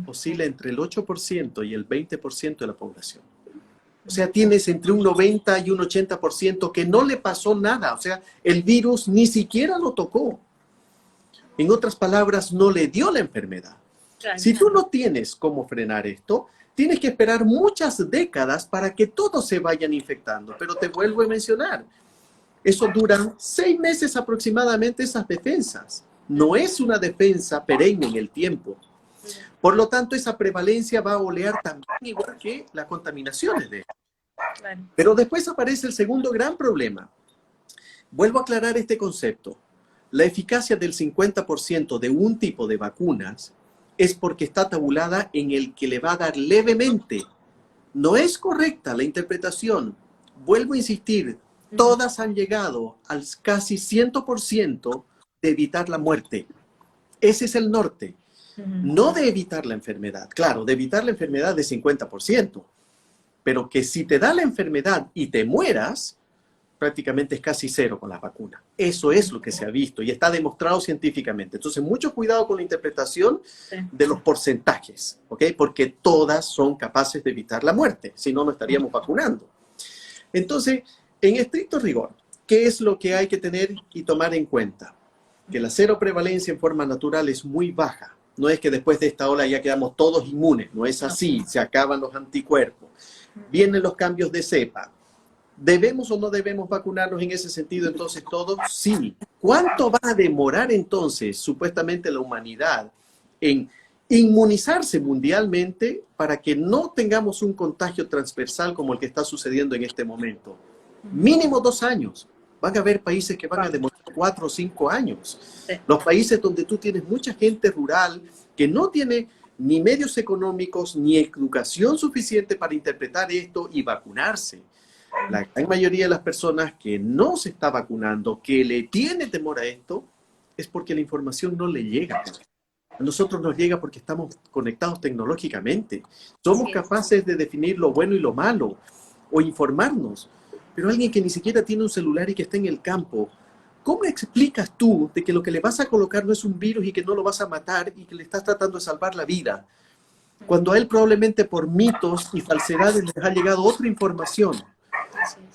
Oscila entre el 8% y el 20% de la población. O sea, tienes entre un 90 y un 80% que no le pasó nada. O sea, el virus ni siquiera lo tocó. En otras palabras, no le dio la enfermedad. Claro. Si tú no tienes cómo frenar esto, tienes que esperar muchas décadas para que todos se vayan infectando. Pero te vuelvo a mencionar, eso dura 6 meses aproximadamente esas defensas. No es una defensa perenne en el tiempo. Por lo tanto, esa prevalencia va a olear también igual que las contaminaciones de esto. Claro. Pero después aparece el segundo gran problema. Vuelvo a aclarar este concepto. La eficacia del 50% de un tipo de vacunas es porque está tabulada en el que le va a dar levemente. No es correcta la interpretación. Vuelvo a insistir, todas han llegado al casi 100% de evitar la muerte. Ese es el norte. No de evitar la enfermedad. Claro, de evitar la enfermedad de 50%. Pero que si te da la enfermedad y te mueras, prácticamente es casi cero con la vacuna. Eso es lo que se ha visto y está demostrado científicamente. Entonces, mucho cuidado con la interpretación de los porcentajes, ¿ok? Porque todas son capaces de evitar la muerte, si no, no estaríamos vacunando. Entonces, en estricto rigor, ¿qué es lo que hay que tener y tomar en cuenta? Que la cero prevalencia en forma natural es muy baja. No es que después de esta ola ya quedamos todos inmunes, no es así, se acaban los anticuerpos. Vienen los cambios de cepa. ¿Debemos o no debemos vacunarnos en ese sentido entonces todos? Sí. ¿Cuánto va a demorar entonces supuestamente la humanidad en inmunizarse mundialmente para que no tengamos un contagio transversal como el que está sucediendo en este momento? Mínimo 2 años. Van a haber países que van a demorar 4 o 5 años. Los países donde tú tienes mucha gente rural que no tiene ni medios económicos ni educación suficiente para interpretar esto y vacunarse. La gran mayoría de las personas que no se está vacunando, que le tiene temor a esto, es porque la información no le llega. A nosotros nos llega porque estamos conectados tecnológicamente. Somos capaces de definir lo bueno y lo malo, o informarnos. Pero alguien que ni siquiera tiene un celular y que está en el campo, ¿cómo explicas tú de que lo que le vas a colocar no es un virus y que no lo vas a matar y que le estás tratando de salvar la vida? Cuando a él probablemente por mitos y falsedades les ha llegado otra información.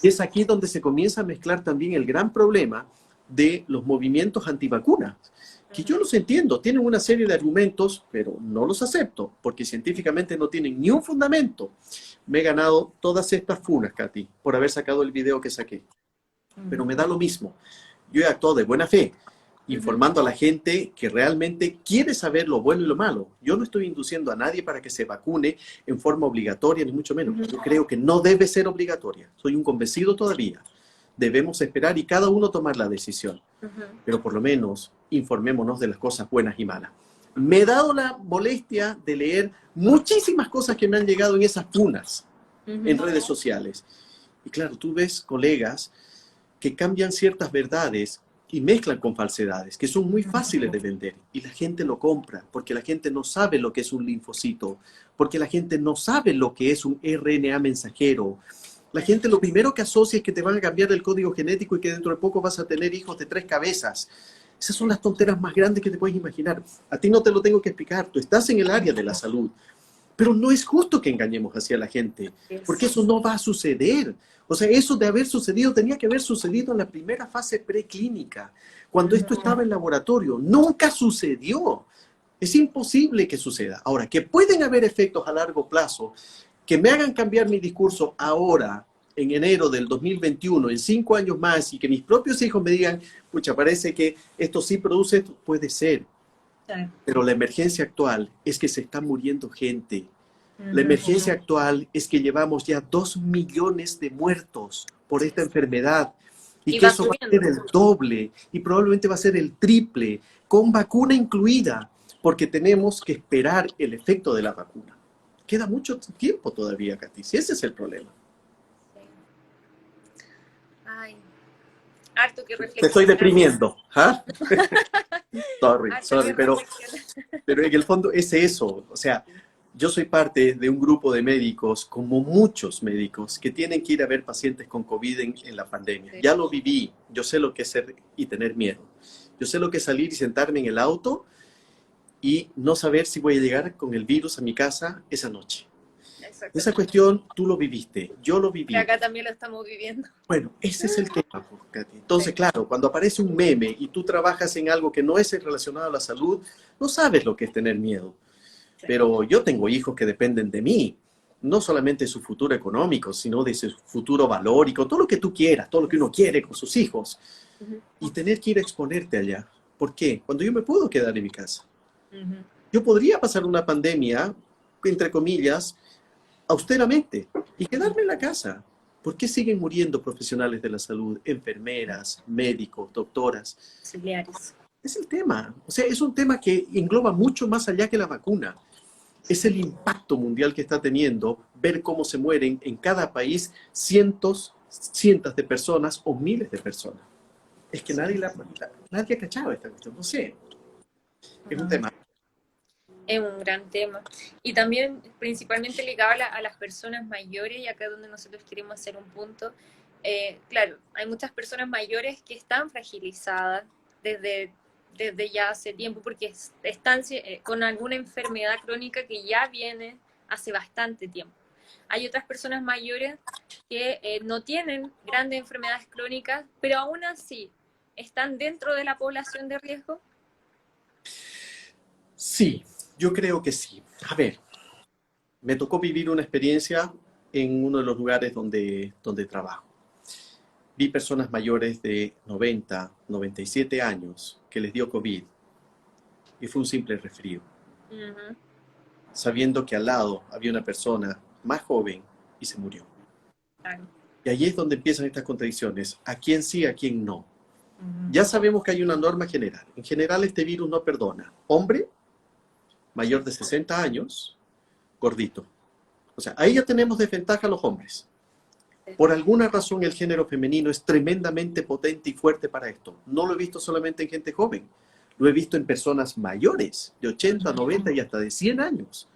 Y es aquí donde se comienza a mezclar también el gran problema de los movimientos antivacunas, que yo los entiendo, tienen una serie de argumentos, pero no los acepto, porque científicamente no tienen ni un fundamento. Me he ganado todas estas funas, Katy, por haber sacado el video que saqué. Pero me da lo mismo. Yo he actuado de buena fe, informando a la gente que realmente quiere saber lo bueno y lo malo. Yo no estoy induciendo a nadie para que se vacune en forma obligatoria, ni mucho menos. Yo creo que no debe ser obligatoria. Soy un convencido todavía. Debemos esperar y cada uno tomar la decisión. Pero por lo menos informémonos de las cosas buenas y malas. Me he dado la molestia de leer muchísimas cosas que me han llegado en esas funas en redes sociales. Y claro, tú ves colegas que cambian ciertas verdades y mezclan con falsedades, que son muy fáciles de vender. Y la gente lo compra, porque la gente no sabe lo que es un linfocito, porque la gente no sabe lo que es un RNA mensajero. La gente lo primero que asocia es que te van a cambiar el código genético y que dentro de poco vas a tener hijos de 3 cabezas. Esas son las tonteras más grandes que te puedes imaginar. A ti no te lo tengo que explicar, tú estás en el área de la salud. Pero no es justo que engañemos hacia la gente, porque eso no va a suceder. O sea, eso de haber sucedido tenía que haber sucedido en la primera fase preclínica, cuando esto estaba en laboratorio. Nunca sucedió. Es imposible que suceda. Ahora, que pueden haber efectos a largo plazo que me hagan cambiar mi discurso ahora, en enero del 2021, en 5 años más, y que mis propios hijos me digan, pucha, parece que esto sí produce esto, puede ser. Pero la emergencia actual es que se está muriendo gente. La emergencia actual es que llevamos ya 2 millones de muertos por esta enfermedad. Y que eso va a ser el doble y probablemente va a ser el triple, con vacuna incluida, porque tenemos que esperar el efecto de la vacuna. Queda mucho tiempo todavía, Katy, si ese es el problema. Ay, harto que reflexionar. Te estoy deprimiendo. ¿Ah? sorry, pero en el fondo es eso. O sea, yo soy parte de un grupo de médicos, como muchos médicos, que tienen que ir a ver pacientes con COVID en la pandemia. Ya lo viví. Yo sé lo que es ser y tener miedo. Yo sé lo que es salir y sentarme en el auto y no saber si voy a llegar con el virus a mi casa esa noche. Esa cuestión tú lo viviste, yo lo viví. Y acá también lo estamos viviendo. Bueno, ese es el tema, Katy. Entonces, claro, cuando aparece un meme y tú trabajas en algo que no es relacionado a la salud, no sabes lo que es tener miedo. Pero yo tengo hijos que dependen de mí, no solamente de su futuro económico, sino de su futuro valórico, todo lo que tú quieras, todo lo que uno quiere con sus hijos. Y tener que ir a exponerte allá. ¿Por qué? Cuando yo me puedo quedar en mi casa. Yo podría pasar una pandemia, entre comillas, austeramente, y quedarme en la casa. ¿Por qué siguen muriendo profesionales de la salud, enfermeras, médicos, doctoras? Auxiliares. Es el tema. O sea, es un tema que engloba mucho más allá que la vacuna. Es el impacto mundial que está teniendo ver cómo se mueren en cada país cientos de personas o miles de personas. Es que nadie ha cachado esta cuestión. No sé. Es un tema. Es un gran tema. Y también principalmente ligado a las personas mayores, y acá es donde nosotros queremos hacer un punto. Claro, hay muchas personas mayores que están fragilizadas desde ya hace tiempo porque están con alguna enfermedad crónica que ya viene hace bastante tiempo. Hay otras personas mayores que no tienen grandes enfermedades crónicas, pero aún así están dentro de la población de riesgo. Sí, yo creo que sí. A ver, me tocó vivir una experiencia en uno de los lugares donde trabajo. Vi personas mayores de 90, 97 años que les dio COVID y fue un simple resfrío. Sabiendo que al lado había una persona más joven y se murió. Y ahí es donde empiezan estas contradicciones. ¿A quién sí, a quién no? Ya sabemos que hay una norma general. En general este virus no perdona. Hombre, mayor de 60 años, gordito. O sea, ahí ya tenemos desventaja a los hombres. Por alguna razón el género femenino es tremendamente potente y fuerte para esto. No lo he visto solamente en gente joven. Lo he visto en personas mayores, de 80, 90 y hasta de 100 años.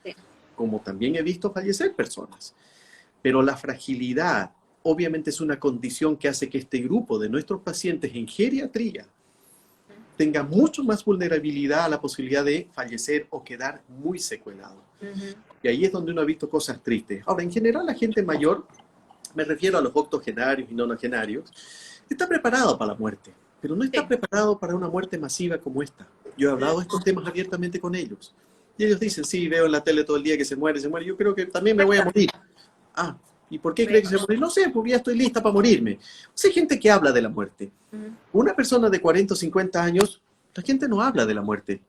Como también he visto fallecer personas. Pero la fragilidad obviamente es una condición que hace que este grupo de nuestros pacientes en geriatría tenga mucho más vulnerabilidad a la posibilidad de fallecer o quedar muy secuelado. Y ahí es donde uno ha visto cosas tristes. Ahora, en general, la gente mayor, me refiero a los octogenarios y nonagenarios, está preparado para la muerte, pero no está preparado para una muerte masiva como esta. Yo he hablado de estos temas abiertamente con ellos. Y ellos dicen, sí, veo en la tele todo el día que se muere, se muere. Yo creo que también me voy a morir. Ah, ¿y por qué cree que se va a morir? No sé, porque ya estoy lista para morirme. O sea, hay gente que habla de la muerte. Una persona de 40 o 50 años, la gente no habla de la muerte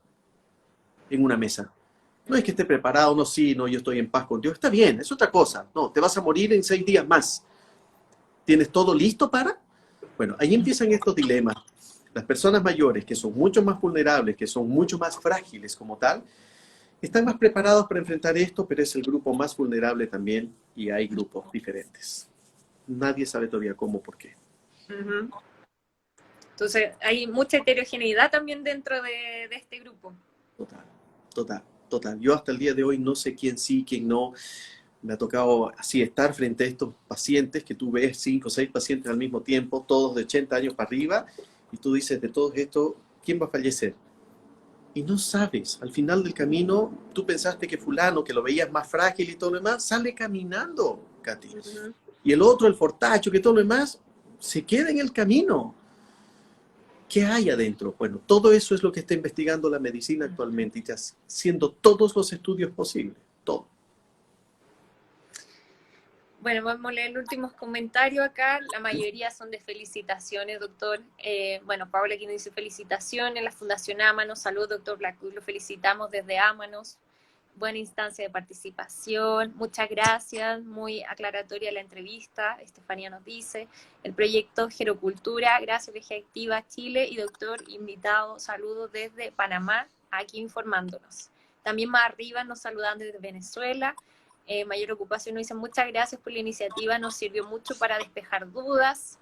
en una mesa. No es que esté preparado, no, sí, no, yo estoy en paz con Dios. Está bien, es otra cosa. No, te vas a morir en 6 días más. ¿Tienes todo listo para? Bueno, ahí empiezan estos dilemas. Las personas mayores, que son mucho más vulnerables, que son mucho más frágiles como tal, están más preparados para enfrentar esto, pero es el grupo más vulnerable también y hay grupos diferentes. Nadie sabe todavía cómo, por qué. Entonces, hay mucha heterogeneidad también dentro de este grupo. Total. Yo hasta el día de hoy no sé quién sí, quién no. Me ha tocado así estar frente a estos pacientes que tú ves 5 o 6 pacientes al mismo tiempo, todos de 80 años para arriba, y tú dices, de todos estos, ¿quién va a fallecer? Y no sabes, al final del camino, tú pensaste que fulano, que lo veías más frágil y todo lo demás, sale caminando, Katy. Y el otro, el fortacho, que todo lo demás, se queda en el camino. ¿Qué hay adentro? Bueno, todo eso es lo que está investigando la medicina actualmente y está haciendo todos los estudios posibles, todo. Bueno, vamos a leer los últimos comentarios acá. La mayoría son de felicitaciones, doctor. Bueno, Paula aquí nos dice felicitaciones. La Fundación Ámanos, salud, doctor Blackwood. Lo felicitamos desde Ámanos. Buena instancia de participación. Muchas gracias. Muy aclaratoria la entrevista. Estefanía nos dice. El proyecto Gerocultura, gracias Viaje Activa Chile. Y doctor invitado, saludos desde Panamá, aquí informándonos. También más arriba nos saludan desde Venezuela. Mayor Ocupación nos dice muchas gracias por la iniciativa, nos sirvió mucho para despejar dudas.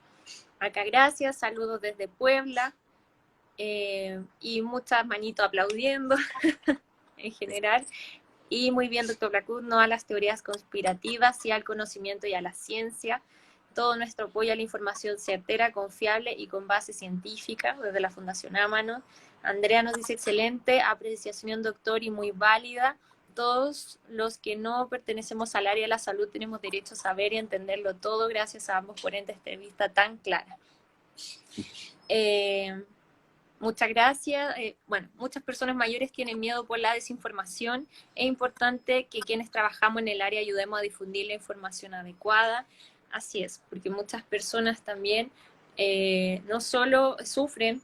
Acá gracias, saludos desde Puebla y muchas manitos aplaudiendo en general. Y muy bien, doctor Blackwood, no a las teorías conspirativas, sí al conocimiento y a la ciencia. Todo nuestro apoyo a la información certera, confiable y con base científica desde la Fundación Ámanos. Andrea nos dice excelente apreciación, doctor, y muy válida. Todos los que no pertenecemos al área de la salud tenemos derecho a saber y entenderlo todo. Gracias a ambos por esta entrevista tan clara. Muchas gracias. Bueno, muchas personas mayores tienen miedo por la desinformación. Es importante que quienes trabajamos en el área ayudemos a difundir la información adecuada. Así es, porque muchas personas también no solo sufren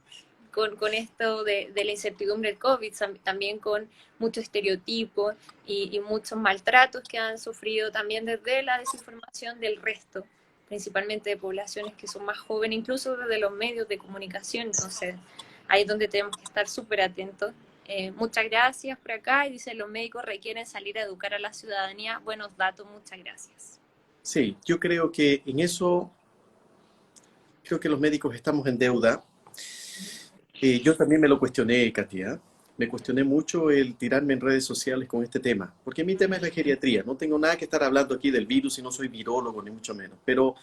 con esto de la incertidumbre del COVID, también con muchos estereotipos y muchos maltratos que han sufrido también desde la desinformación del resto, principalmente de poblaciones que son más jóvenes, incluso desde los medios de comunicación. Entonces, ahí es donde tenemos que estar súper atentos. Muchas gracias por acá. Y dice, los médicos requieren salir a educar a la ciudadanía. Buenos datos, muchas gracias. Sí, yo creo que en eso, creo que los médicos estamos en deuda. Yo también me lo cuestioné, Katia. Me cuestioné mucho el tirarme en redes sociales con este tema, porque mi tema es la geriatría. No tengo nada que estar hablando aquí del virus y no soy virólogo, ni mucho menos. Pero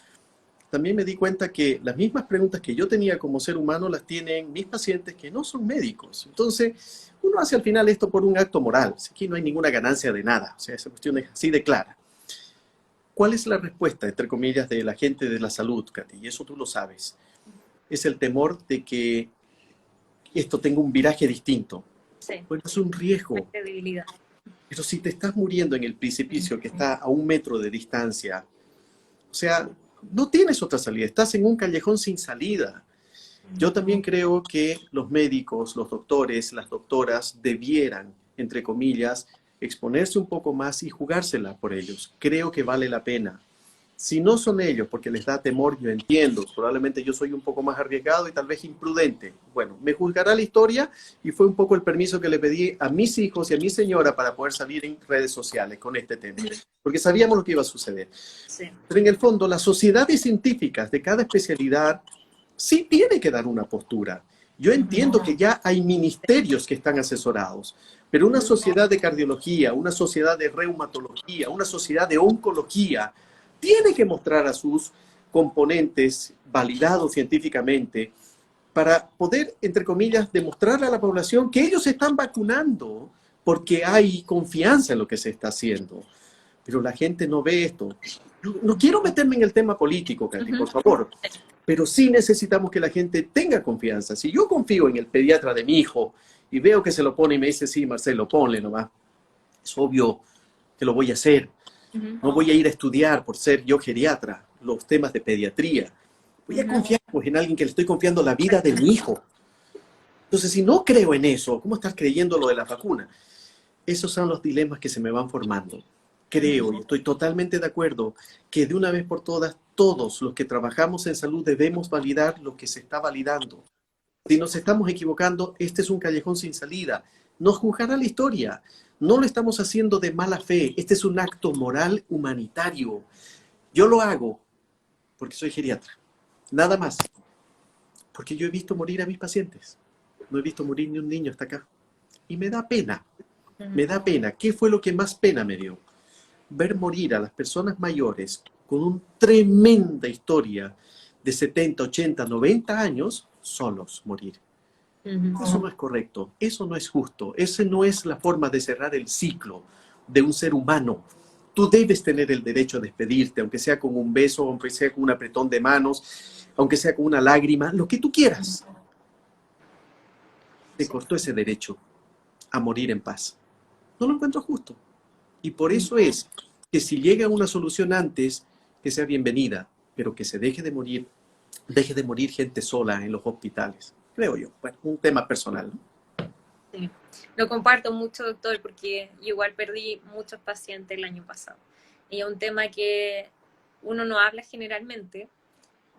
también me di cuenta que las mismas preguntas que yo tenía como ser humano las tienen mis pacientes que no son médicos. Entonces, uno hace al final esto por un acto moral. Aquí no hay ninguna ganancia de nada. O sea, esa cuestión es así de clara. ¿Cuál es la respuesta, entre comillas, de la gente de la salud, Katy? Y eso tú lo sabes. Es el temor de que esto tenga un viraje distinto. Sí. Bueno, es un riesgo. Credibilidad. Pero si te estás muriendo en el precipicio que está a 1 metro de distancia, o sea, no tienes otra salida, estás en un callejón sin salida. Yo también creo que los médicos, los doctores, las doctoras debieran, entre comillas, exponerse un poco más y jugársela por ellos. Creo que vale la pena. Si no son ellos porque les da temor, yo entiendo. Probablemente yo soy un poco más arriesgado y tal vez imprudente. Bueno, me juzgará la historia y fue un poco el permiso que le pedí a mis hijos y a mi señora para poder salir en redes sociales con este tema. Porque sabíamos lo que iba a suceder. Sí. Pero en el fondo, las sociedades científicas de cada especialidad sí tienen que dar una postura. Yo entiendo que ya hay ministerios que están asesorados, pero una sociedad de cardiología, una sociedad de reumatología, una sociedad de oncología, tiene que mostrar a sus componentes validados científicamente para poder, entre comillas, demostrarle a la población que ellos se están vacunando porque hay confianza en lo que se está haciendo. Pero la gente no ve esto. No quiero meterme en el tema político, Katy, por favor, pero sí necesitamos que la gente tenga confianza. Si yo confío en el pediatra de mi hijo y veo que se lo pone y me dice, sí, Marcelo, ponle nomás. Es obvio que lo voy a hacer. No voy a ir a estudiar por ser yo geriatra, los temas de pediatría. Voy a confiar pues, en alguien que le estoy confiando la vida de mi hijo. Entonces, si no creo en eso, ¿cómo estás creyendo lo de la vacuna? Esos son los dilemas que se me van formando. Creo y estoy totalmente de acuerdo que de una vez por todas, todos los que trabajamos en salud debemos validar lo que se está validando. Si nos estamos equivocando, este es un callejón sin salida. Nos juzgará la historia. No lo estamos haciendo de mala fe. Este es un acto moral humanitario. Yo lo hago porque soy geriatra. Nada más. Porque yo he visto morir a mis pacientes. No he visto morir ni un niño hasta acá. Y me da pena. Me da pena. ¿Qué fue lo que más pena me dio? Ver morir a las personas mayores con una tremenda historia de 70, 80, 90 años solos morir. Eso no es correcto, eso no es justo, esa no es la forma de cerrar el ciclo de un ser humano. Tú debes tener el derecho a despedirte, aunque sea con un beso, aunque sea con un apretón de manos, aunque sea con una lágrima, lo que tú quieras. Te cortó ese derecho a morir en paz. No lo encuentro justo. Y por eso es que si llega una solución antes, que sea bienvenida, pero que se deje de morir gente sola en los hospitales, creo yo. Bueno, un tema personal, ¿no? Sí. Lo comparto mucho, doctor, porque igual perdí muchos pacientes el año pasado. Y es un tema que uno no habla generalmente,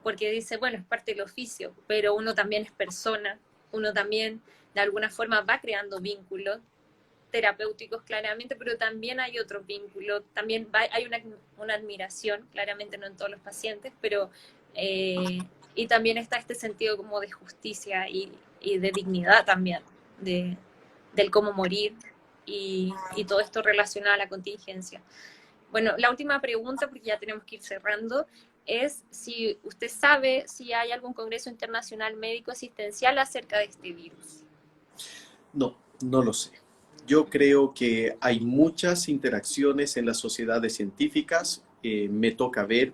porque dice, bueno, es parte del oficio, pero uno también es persona, uno también de alguna forma va creando vínculos terapéuticos claramente, pero también hay otros vínculos, también hay una admiración, claramente no en todos los pacientes, pero y también está este sentido como de justicia y de dignidad también, del cómo morir y todo esto relacionado a la contingencia. Bueno, la última pregunta, porque ya tenemos que ir cerrando, es si usted sabe si hay algún congreso internacional médico asistencial acerca de este virus. No, no lo sé. Yo creo que hay muchas interacciones en las sociedades científicas. Me toca ver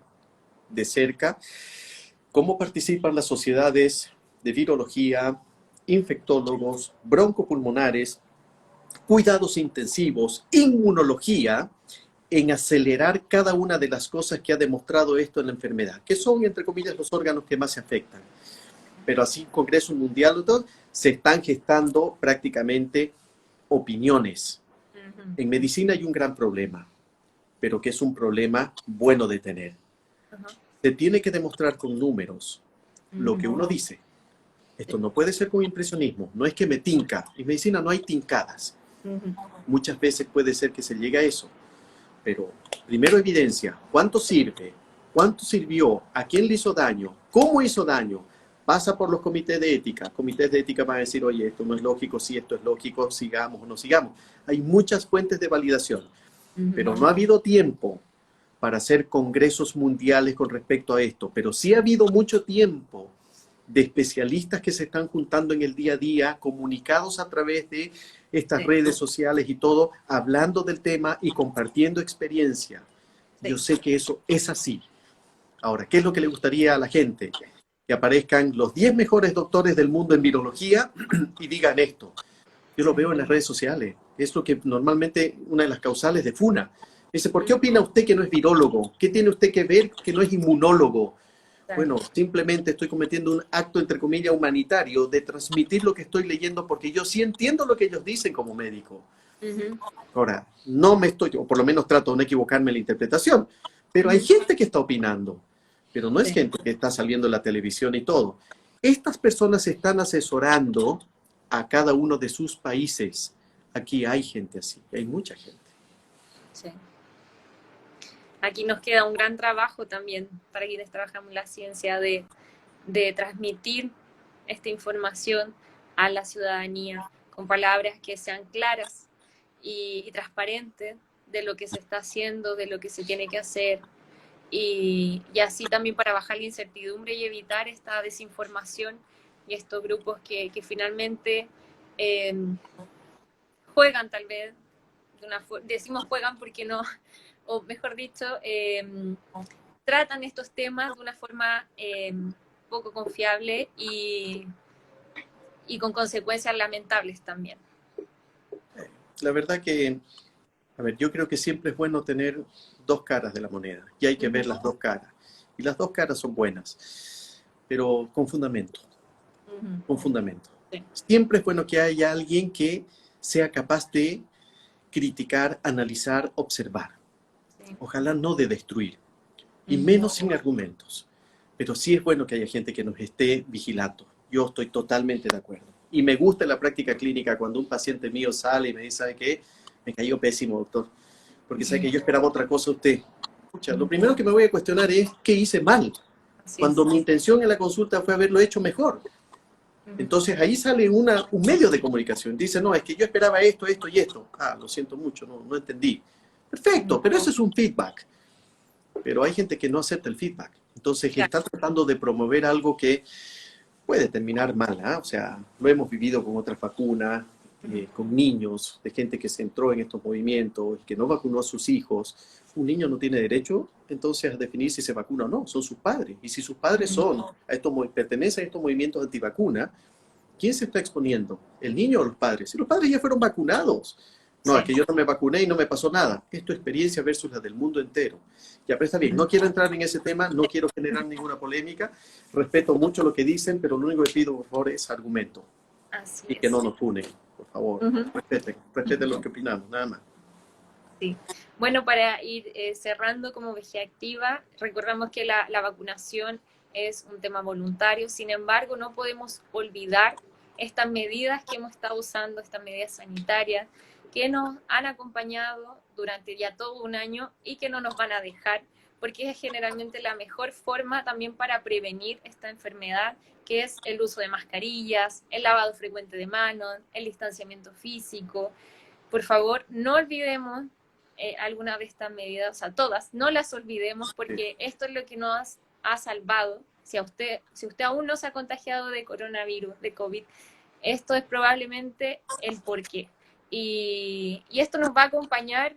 de cerca cómo participan las sociedades de virología, infectólogos, broncopulmonares, cuidados intensivos, inmunología, en acelerar cada una de las cosas que ha demostrado esto en la enfermedad, que son, entre comillas, los órganos que más se afectan. Pero así, Congreso Mundial, se están gestando prácticamente opiniones. En medicina hay un gran problema, pero que es un problema bueno de tener. Se tiene que demostrar con números lo que uno dice. Esto no puede ser con impresionismo, no es que me tinca. En medicina no hay tincadas. Muchas veces puede ser que se llegue a eso. Pero primero evidencia, ¿cuánto sirve? ¿Cuánto sirvió? ¿A quién le hizo daño? ¿Cómo hizo daño? Pasa por los comités de ética. Comités de ética van a decir, oye, esto no es lógico, si esto es lógico, sigamos o no sigamos. Hay muchas fuentes de validación, pero no ha habido tiempo para hacer congresos mundiales con respecto a esto, pero sí ha habido mucho tiempo de especialistas que se están juntando en el día a día, comunicados a través de estas redes sociales y todo, hablando del tema y compartiendo experiencia. Yo sé que eso es así. Ahora, ¿qué es lo que le gustaría a la gente? Que aparezcan los 10 mejores doctores del mundo en virología y digan esto. Yo lo veo en las redes sociales. Es lo que normalmente una de las causales de FUNA. Dice, ¿por qué opina usted que no es virólogo? ¿Qué tiene usted que ver que no es inmunólogo? Bueno, simplemente estoy cometiendo un acto, entre comillas, humanitario de transmitir lo que estoy leyendo porque yo sí entiendo lo que ellos dicen como médico. Ahora, no me estoy, o por lo menos trato de no equivocarme en la interpretación, pero hay gente que está opinando, pero no es gente que está saliendo en la televisión y todo. Estas personas se están asesorando a cada uno de sus países. Aquí hay gente así, hay mucha gente. Sí. Aquí nos queda un gran trabajo también para quienes trabajamos en la ciencia de transmitir esta información a la ciudadanía con palabras que sean claras y transparentes de lo que se está haciendo, de lo que se tiene que hacer, y así también para bajar la incertidumbre y evitar esta desinformación y estos grupos que finalmente juegan tal vez, decimos juegan porque no, o mejor dicho, tratan estos temas de una forma poco confiable y con consecuencias lamentables también. La verdad que, a ver, yo creo que siempre es bueno tener dos caras de la moneda y hay que ver las dos caras. Y las dos caras son buenas, pero con fundamento, con fundamento. Sí. Siempre es bueno que haya alguien que sea capaz de criticar, analizar, observar. Sí. Ojalá no de destruir, y menos sin argumentos. Pero sí es bueno que haya gente que nos esté vigilando. Yo estoy totalmente de acuerdo. Y me gusta la práctica clínica cuando un paciente mío sale y me dice, ¿sabe qué? Me cayó pésimo, doctor. Porque sabe que yo esperaba otra cosa de usted. Escucha, lo primero que me voy a cuestionar es qué hice mal. Cuando mi intención en la consulta fue haberlo hecho mejor. Entonces ahí sale un medio de comunicación. Dice, no, es que yo esperaba esto, esto y esto. Ah, lo siento mucho, no entendí. Perfecto, pero eso es un feedback. Pero hay gente que no acepta el feedback. Entonces Claro. está tratando de promover algo que puede terminar mal, ¿eh? O sea, lo hemos vivido con otras vacunas, con niños, de gente que se entró en estos movimientos, que no vacunó a sus hijos. Un niño no tiene derecho, entonces, a definir si se vacuna o no. Son sus padres. Y si sus padres pertenecen a estos movimientos antivacuna, ¿quién se está exponiendo? ¿El niño o los padres? Si los padres ya fueron vacunados. No, Sí. es que yo no me vacuné y no me pasó nada. Es tu experiencia versus la del mundo entero. Ya, pero está bien, no quiero entrar en ese tema, no quiero generar ninguna polémica. Respeto mucho lo que dicen, pero lo único que pido, por favor, es argumento. Así Y que es. no nos funen, por favor. Respeten lo que opinamos, nada más. Sí. Bueno, para ir cerrando como VG Activa, recordamos que la vacunación es un tema voluntario, sin embargo, no podemos olvidar estas medidas que hemos estado usando, estas medidas sanitarias, que nos han acompañado durante ya todo un año y que no nos van a dejar, porque es generalmente la mejor forma también para prevenir esta enfermedad, que es el uso de mascarillas, el lavado frecuente de manos, el distanciamiento físico. Por favor, no olvidemos alguna de estas medidas, o sea, todas, no las olvidemos porque esto es lo que nos ha salvado. Si usted aún no se ha contagiado de coronavirus, de COVID, esto es probablemente el porqué. Y esto nos va a acompañar,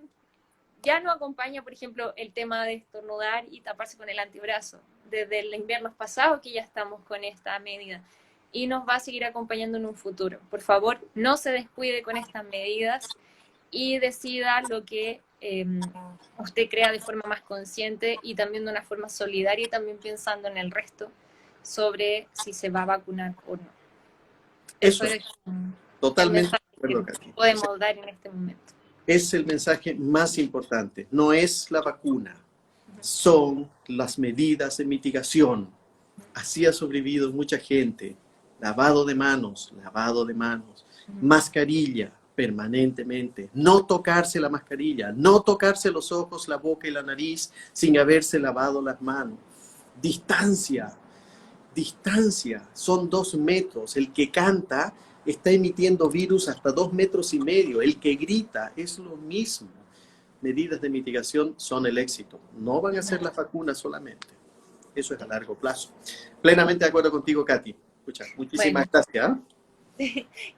ya no acompaña, por ejemplo, el tema de estornudar y taparse con el antebrazo, desde el invierno pasado que ya estamos con esta medida. Y nos va a seguir acompañando en un futuro. Por favor, no se descuide con estas medidas y decida lo que usted crea de forma más consciente y también de una forma solidaria y también pensando en el resto sobre si se va a vacunar o no. Eso es totalmente el mensaje que podemos dar en este momento. Es el mensaje más importante. No es la vacuna, son las medidas de mitigación. Así ha sobrevivido mucha gente. Lavado de manos, mascarilla permanentemente, no tocarse la mascarilla, no tocarse los ojos, la boca y la nariz sin haberse lavado las manos. Distancia, son 2 metros. El que canta está emitiendo virus hasta 2,5 metros. El que grita es lo mismo. Medidas de mitigación son el éxito. No van a ser las vacunas solamente. Eso es a largo plazo. Plenamente de acuerdo contigo, Katy. Muchísimas gracias.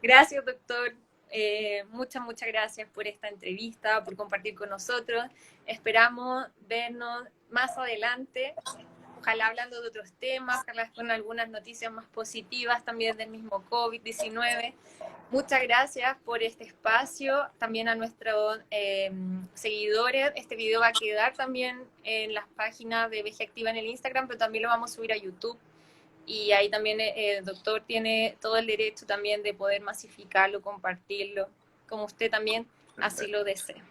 Gracias, doctor. Muchas gracias por esta entrevista, por compartir con nosotros. Esperamos vernos más adelante, ojalá hablando de otros temas, ojalá con algunas noticias más positivas también del mismo COVID-19. Muchas gracias por este espacio, también a nuestros seguidores. Este video va a quedar también en las páginas de VG Activa en el Instagram, pero también lo vamos a subir a YouTube. Y ahí también el doctor tiene todo el derecho también de poder masificarlo, compartirlo, como usted también así lo desea.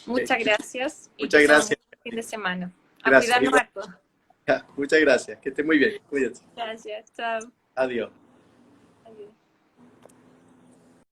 Muchas gracias. Muchas gracias. Un fin de semana. Gracias. A cuidarnos harto. Muchas gracias. Que esté muy bien. Cuídense. Gracias. Chao. Adiós. Adiós.